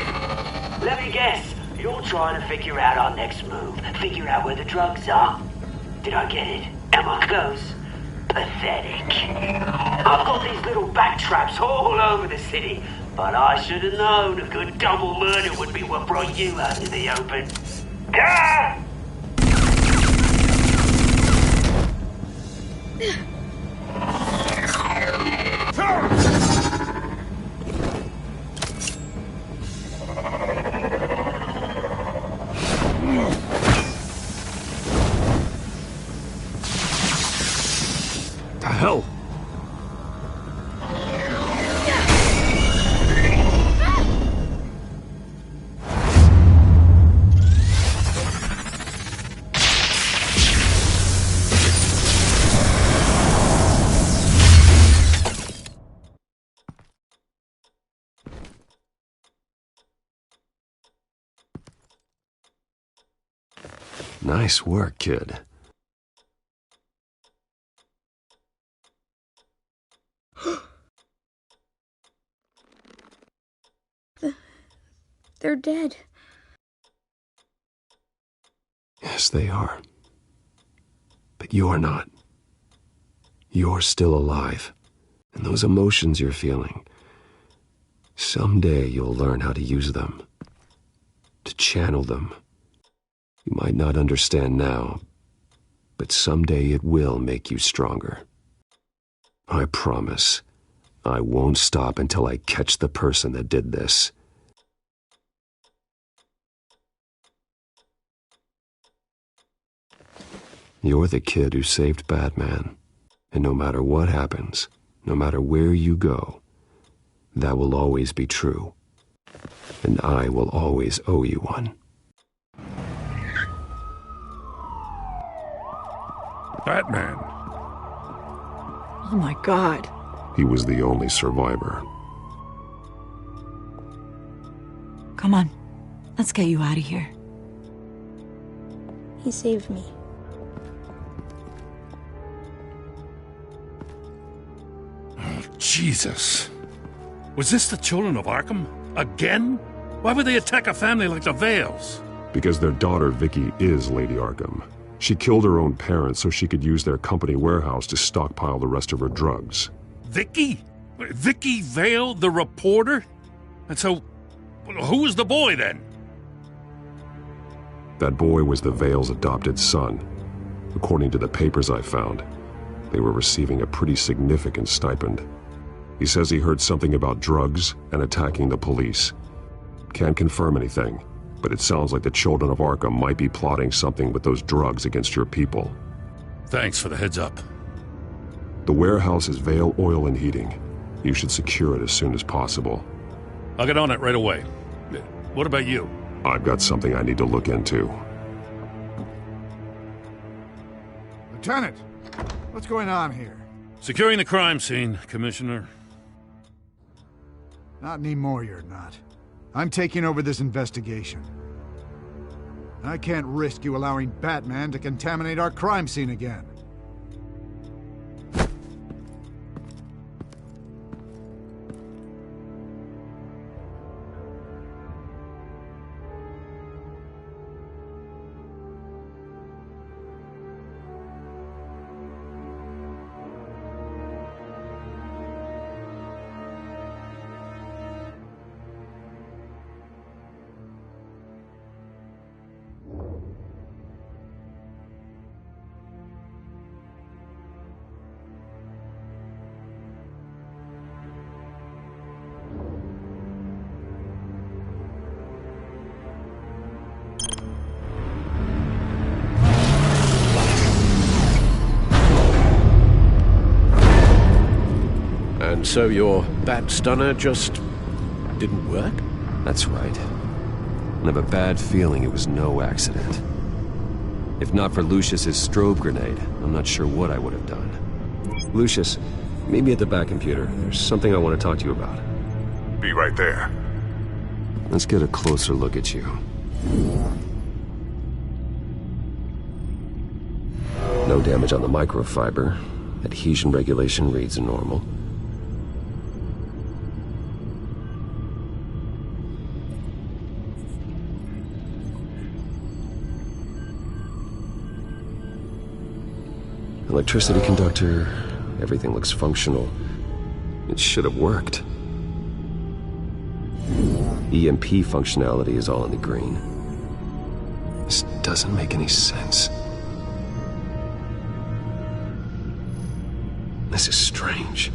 Let me guess, you're trying to figure out our next move. Figure out where the drugs are. Did I get it? Am I close? Pathetic. I've got these little bat traps all over the city, but I should have known a good double murder would be what brought you out in the open. Gah! The hell? Nice work, kid. They're dead. Yes, they are. But you're not. You're still alive. And those emotions you're feeling, someday you'll learn how to use them. To channel them. You might not understand now, but someday it will make you stronger. I promise, I won't stop until I catch the person that did this. You're the kid who saved Batman, and no matter what happens, no matter where you go, that will always be true. And I will always owe you one. Batman. Oh my God. He was the only survivor. Come on, let's get you out of here. He saved me. Oh, Jesus. Was this the children of Arkham? Again? Why would they attack a family like the Vales? Because their daughter, Vicky, is Lady Arkham. She killed her own parents so she could use their company warehouse to stockpile the rest of her drugs. Vicky? Vicky Vale, the reporter? And so, who was the boy then? That boy was the Vale's adopted son. According to the papers I found, they were receiving a pretty significant stipend. He says he heard something about drugs and attacking the police. Can't confirm anything, but it sounds like the children of Arkham might be plotting something with those drugs against your people. Thanks for the heads up. The warehouse is Vale Oil and Heating. You should secure it as soon as possible. I'll get on it right away. What about you? I've got something I need to look into. Lieutenant, what's going on here? Securing the crime scene, Commissioner. Not anymore, you're not. I'm taking over this investigation. I can't risk you allowing Batman to contaminate our crime scene again. And so your bat stunner just didn't work? That's right. And I have a bad feeling it was no accident. If not for Lucius's strobe grenade, I'm not sure what I would have done. Lucius, meet me at the back computer. There's something I want to talk to you about. Be right there. Let's get a closer look at you. No damage on the microfiber. Adhesion regulation reads normal. Electricity conductor, everything looks functional. It should have worked. EMP functionality is all in the green. This doesn't make any sense. This is strange.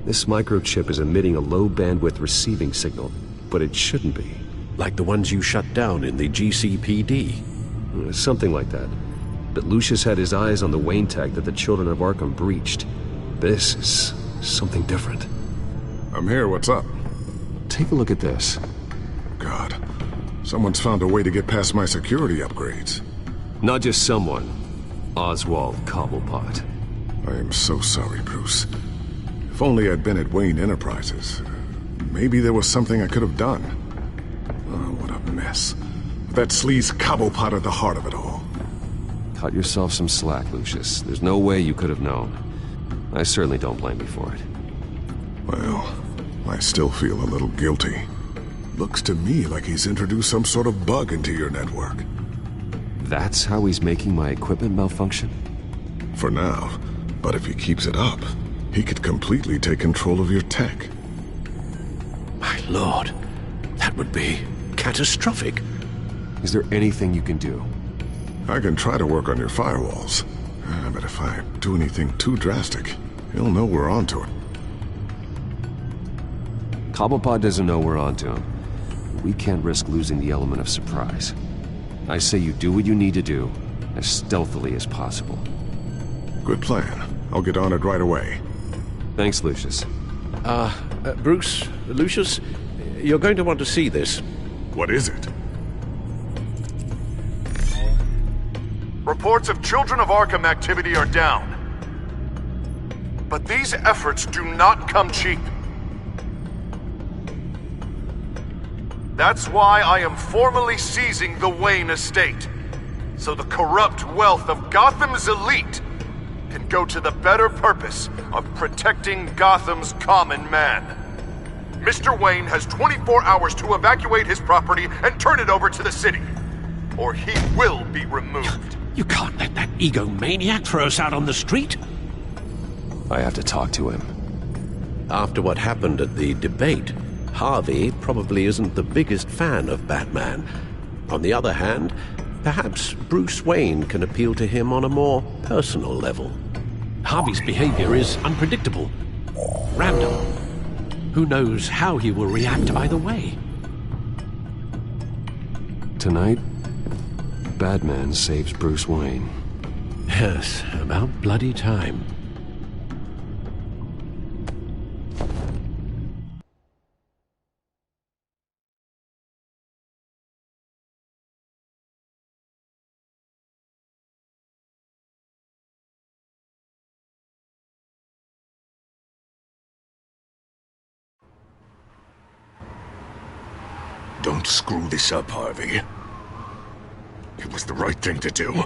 This microchip is emitting a low-bandwidth receiving signal, but it shouldn't be. Like the ones you shut down in the GCPD? Something like that. But Lucius had his eyes on the Wayne tag that the children of Arkham breached. This is something different. I'm here, what's up? Take a look at this. God, someone's found a way to get past my security upgrades. Not just someone. Oswald Cobblepot. I am so sorry, Bruce. If only I'd been at Wayne Enterprises. Maybe there was something I could have done. Oh, what a mess. That sleaze Cobblepot at the heart of it all. Cut yourself some slack, Lucius. There's no way you could have known. I certainly don't blame you for it. Well, I still feel a little guilty. Looks to me like he's introduced some sort of bug into your network. That's how he's making my equipment malfunction? For now. But if he keeps it up, he could completely take control of your tech. My lord, that would be catastrophic. Is there anything you can do? I can try to work on your firewalls. But if I do anything too drastic, he'll know we're onto it. Cobblepot doesn't know we're onto him. We can't risk losing the element of surprise. I say you do what you need to do, as stealthily as possible. Good plan. I'll get on it right away. Thanks, Lucius. Bruce, Lucius, you're going to want to see this. What is it? Reports of Children of Arkham activity are down. But these efforts do not come cheap. That's why I am formally seizing the Wayne estate, so the corrupt wealth of Gotham's elite can go to the better purpose of protecting Gotham's common man. Mr. Wayne has 24 hours to evacuate his property and turn it over to the city, or he will be removed. You can't let that egomaniac throw us out on the street. I have to talk to him. After what happened at the debate, Harvey probably isn't the biggest fan of Batman. On the other hand, perhaps Bruce Wayne can appeal to him on a more personal level. Harvey's behavior is unpredictable, random. Who knows how he will react either way? Tonight, Batman saves Bruce Wayne. Yes, about bloody time. Don't screw this up, Harvey. It was the right thing to do.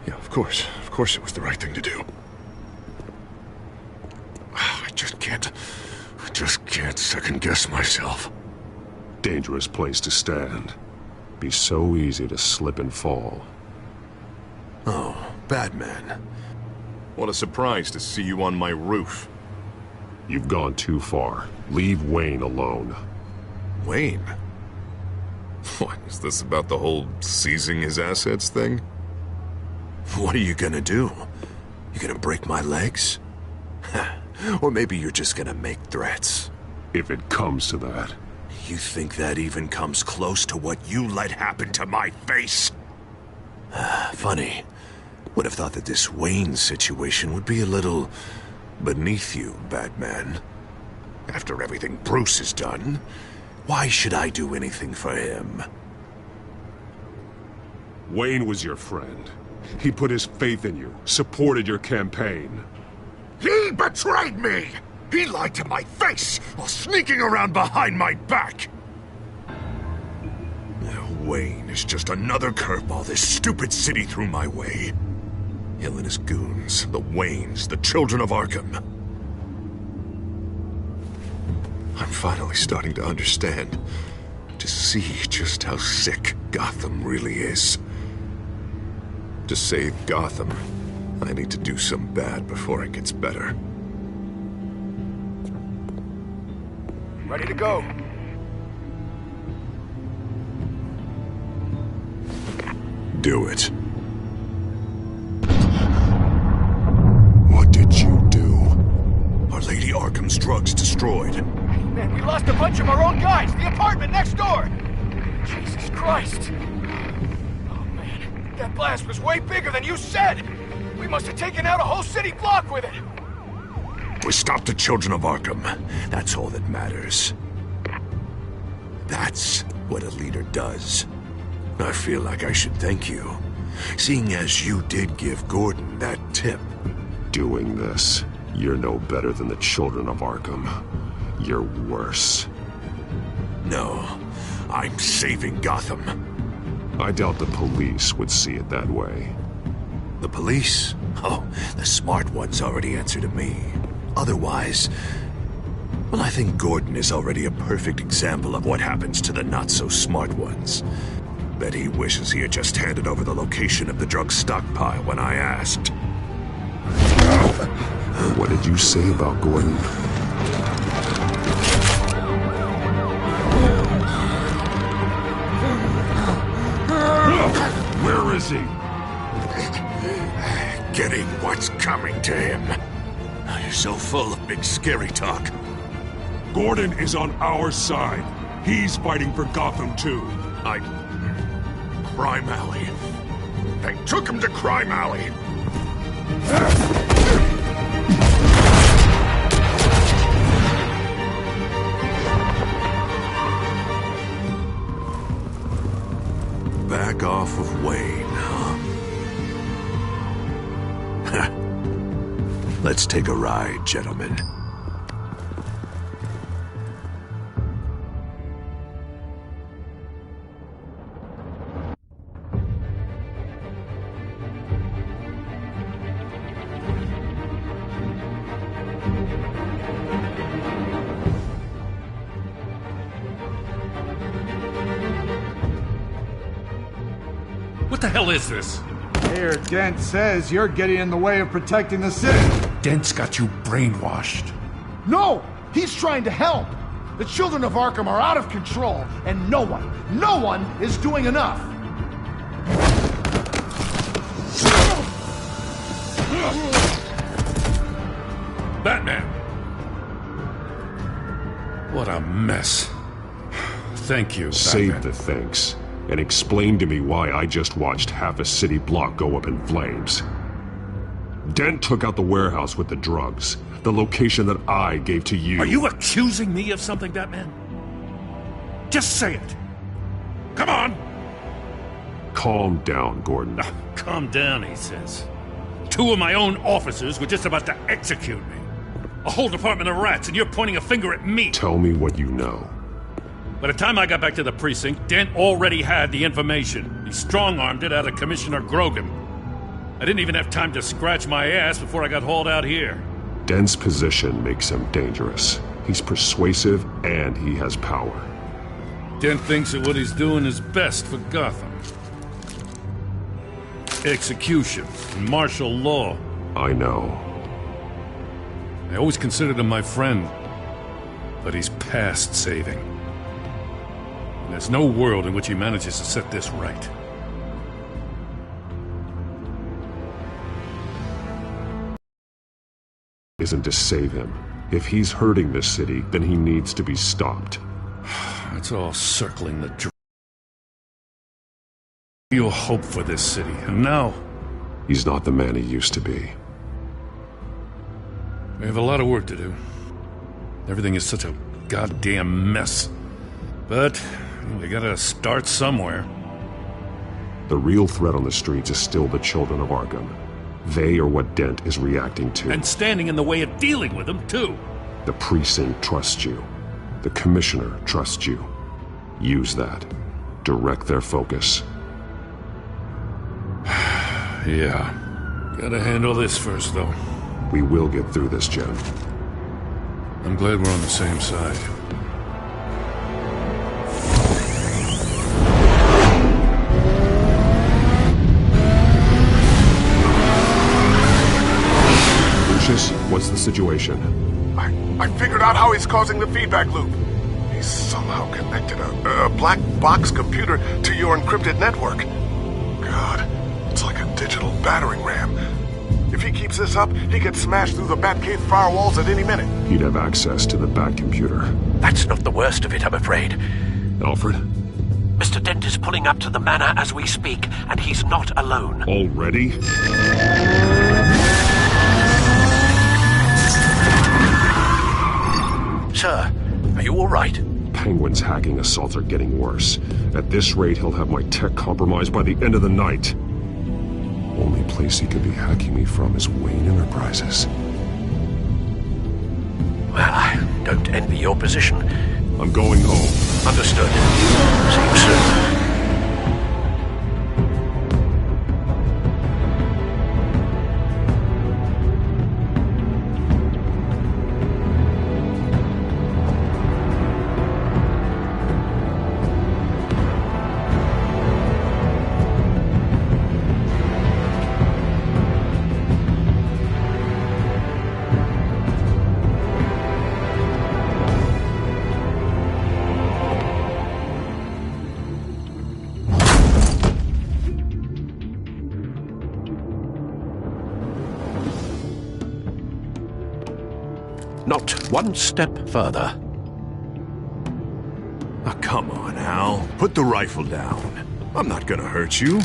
Yeah, of course it was the right thing to do. I just can't second guess myself. Dangerous place to stand. Be so easy to slip and fall. Oh, Batman. What a surprise to see you on my roof. You've gone too far. Leave Wayne alone. Wayne? What, is this about the whole seizing his assets thing? What are you gonna do? You gonna break my legs? Or maybe you're just gonna make threats. If it comes to that. You think that even comes close to what you let happen to my face? Funny. Would have thought that this Wayne situation would be a little beneath you, Batman. After everything Bruce has done, why should I do anything for him? Wayne was your friend. He put his faith in you, supported your campaign. He betrayed me! He lied to my face while sneaking around behind my back! Now Wayne is just another curveball this stupid city threw my way. Him and his goons, the Waynes, the Children of Arkham. I'm finally starting to understand, to see just how sick Gotham really is. To save Gotham, I need to do some bad before it gets better. Ready to go. Do it. What did you do? Are Lady Arkham's drugs destroyed? Man, we lost a bunch of our own guys. The apartment next door. Jesus Christ. Oh, man. That blast was way bigger than you said. We must have taken out a whole city block with it. We stopped the Children of Arkham. That's all that matters. That's what a leader does. I feel like I should thank you, seeing as you did give Gordon that tip. Doing this, you're no better than the Children of Arkham. You're worse. No, I'm saving Gotham. I doubt the police would see it that way. The police? Oh, the smart ones already answer to me. Otherwise, Well, I think Gordon is already a perfect example of what happens to the not-so-smart ones. Bet he wishes he had just handed over the location of the drug stockpile when I asked. What did you say about Gordon? Where is he? Getting what's coming to him. You're so full of big scary talk. Gordon is on our side. He's fighting for Gotham too. Crime Alley. They took him to Crime Alley. Back off of Wayne, huh? Let's take a ride, gentlemen. What the hell is this? Mayor Dent says you're getting in the way of protecting the city. Dent's got you brainwashed. No! He's trying to help! The children of Arkham are out of control, and no one is doing enough! Batman! What a mess. Thank you, Save Batman. the thanks, and explain to me why I just watched half a city block go up in flames. Dent took out the warehouse with the drugs, the location that I gave to you. Are you accusing me of something, Batman? Just say it. Come on! Calm down, Gordon. Calm down, he says. 2 of my own officers were just about to execute me. A whole department of rats, and you're pointing a finger at me. Tell me what you know. By the time I got back to the precinct, Dent already had the information. He strong-armed it out of Commissioner Grogan. I didn't even have time to scratch my ass before I got hauled out here. Dent's position makes him dangerous. He's persuasive, and he has power. Dent thinks that what he's doing is best for Gotham. Execution and martial law. I know. I always considered him my friend, but he's past saving. And there's no world in which he manages to set this right. Isn't to save him. If he's hurting this city, then he needs to be stopped. It's all circling the real hope for this city, and now he's not the man he used to be. We have a lot of work to do. Everything is such a goddamn mess. But we gotta start somewhere. The real threat on the streets is still the children of Arkham. They are what Dent is reacting to. And standing in the way of dealing with them, too. The precinct trusts you. The commissioner trusts you. Use that. Direct their focus. Yeah. Gotta handle this first, though. We will get through this, Jen. I'm glad we're on the same side. Lucius, what's the situation? I figured out how he's causing the feedback loop. He's somehow connected a black box computer to your encrypted network. God, it's like a digital battering ram. If he keeps this up, he could smash through the Batcave firewalls at any minute. He'd have access to the Bat computer. That's not the worst of it, I'm afraid. Alfred? Mr. Dent is pulling up to the manor as we speak, and he's not alone. Already? Sir, are you all right? Penguin's hacking assaults are getting worse. At this rate, he'll have my tech compromised by the end of the night. Only place he could be hacking me from is Wayne Enterprises. Well, I don't envy your position. I'm going home. Understood. See you soon. Not one step further. Oh, come on, Al. Put the rifle down. I'm not gonna hurt you.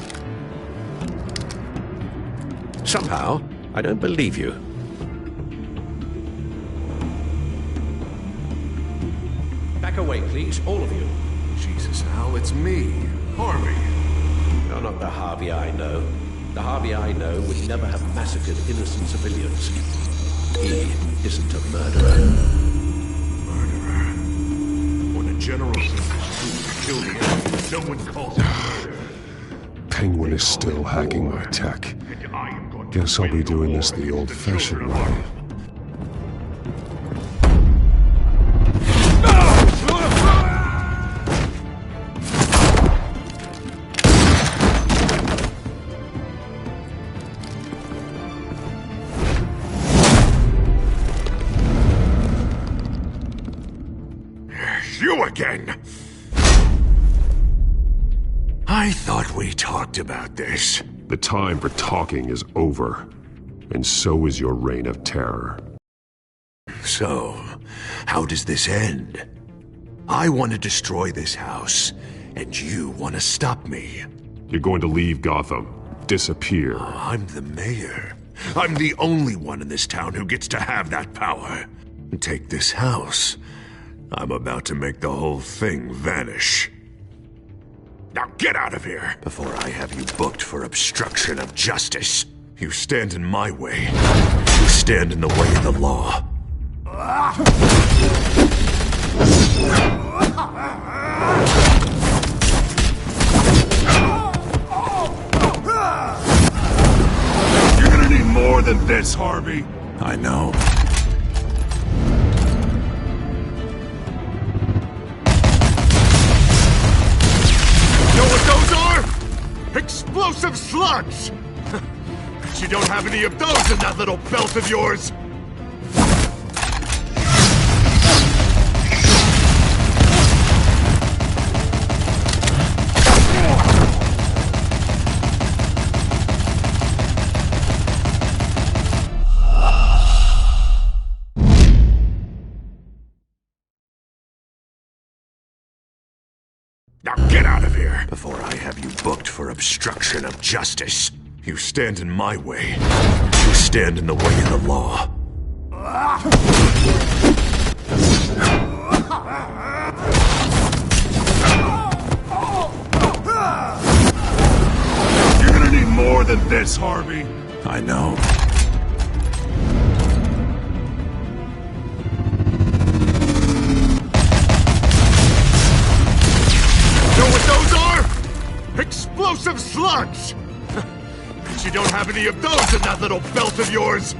Somehow, I don't believe you. Back away, please, all of you. Jesus, Al, it's me, Harvey. You're not the Harvey I know. The Harvey I know would never have massacred innocent civilians. He isn't a murderer. Murderer? When a general killed him, no one calls him murder. Penguin is still hacking my tech. Guess I'll be doing this the old-fashioned way. You again! I thought we talked about this. The time for talking is over, and so is your reign of terror. So, how does this end? I want to destroy this house, and you want to stop me. You're going to leave Gotham. Disappear. I'm the mayor. I'm the only one in this town who gets to have that power. Take this house. I'm about to make the whole thing vanish. Now get out of here before I have you booked for obstruction of justice. You stand in my way. You stand in the way of the law. You're gonna need more than this, Harvey. I know. Know what those are? Explosive slugs! Bet you don't have any of those in that little belt of yours! Now get out of here before I have you booked for obstruction of justice. You stand in my way. You stand in the way of the law. You're gonna need more than this, Harvey. I know. Explosive slugs! Bet you don't have any of those in that little belt of yours!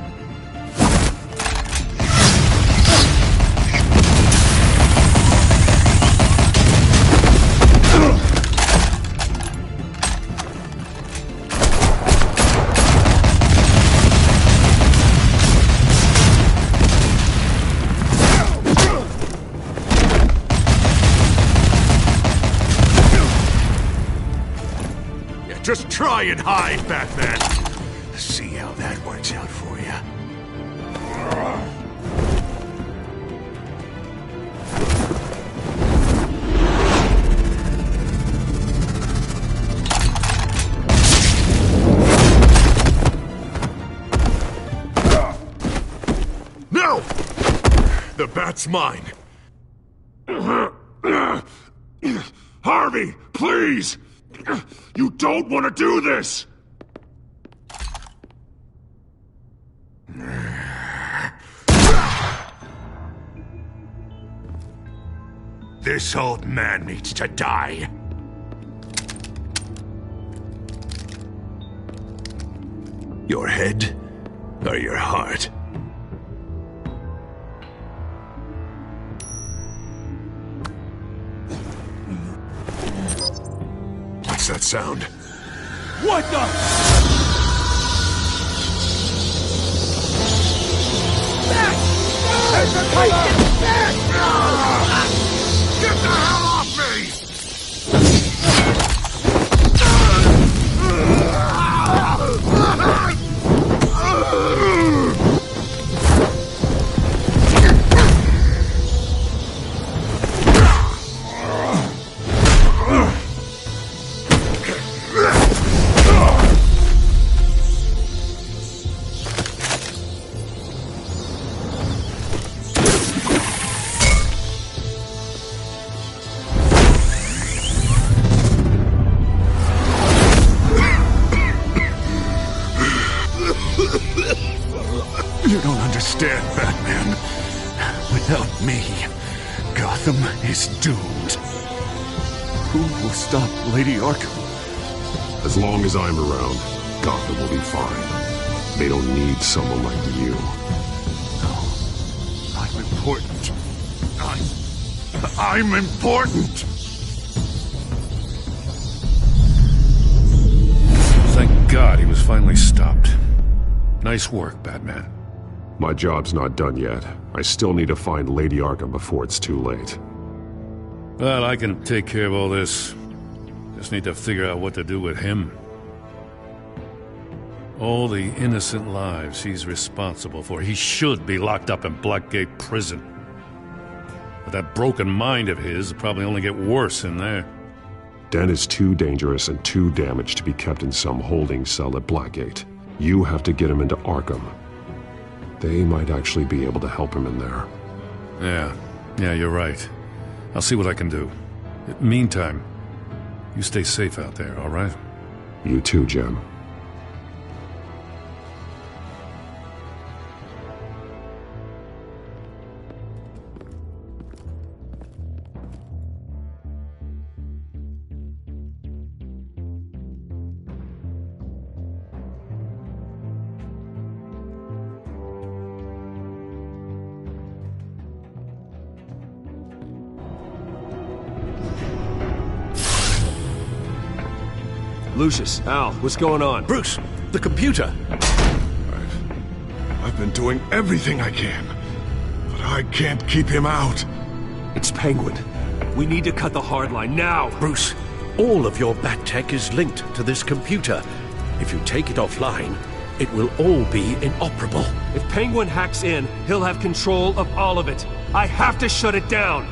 Just try and hide, Batman. See how that works out for you. No! The bat's mine. Harvey, please! You don't want to do this! This old man needs to die. Your head or your heart? What's that sound? What the? Back! There's a fight! Back! Get the hell off me! You don't understand, Batman. Without me, Gotham is doomed. Who will stop Lady Arkham? As long as I'm around, Gotham will be fine. They don't need someone like you. No. I'm important. I'm important! Thank God he was finally stopped. Nice work, Batman. My job's not done yet. I still need to find Lady Arkham before it's too late. Well, I can take care of all this. Just need to figure out what to do with him. All the innocent lives he's responsible for. He should be locked up in Blackgate Prison. But that broken mind of his will probably only get worse in there. Den is too dangerous and too damaged to be kept in some holding cell at Blackgate. You have to get him into Arkham. They might actually be able to help him in there. Yeah, you're right. I'll see what I can do. Meantime, you stay safe out there, all right? You too, Jim. Lucius, Al, what's going on? Bruce, the computer! I've been doing everything I can, but I can't keep him out. It's Penguin. We need to cut the hard line now! Bruce, all of your bat tech is linked to this computer. If you take it offline, it will all be inoperable. If Penguin hacks in, he'll have control of all of it. I have to shut it down!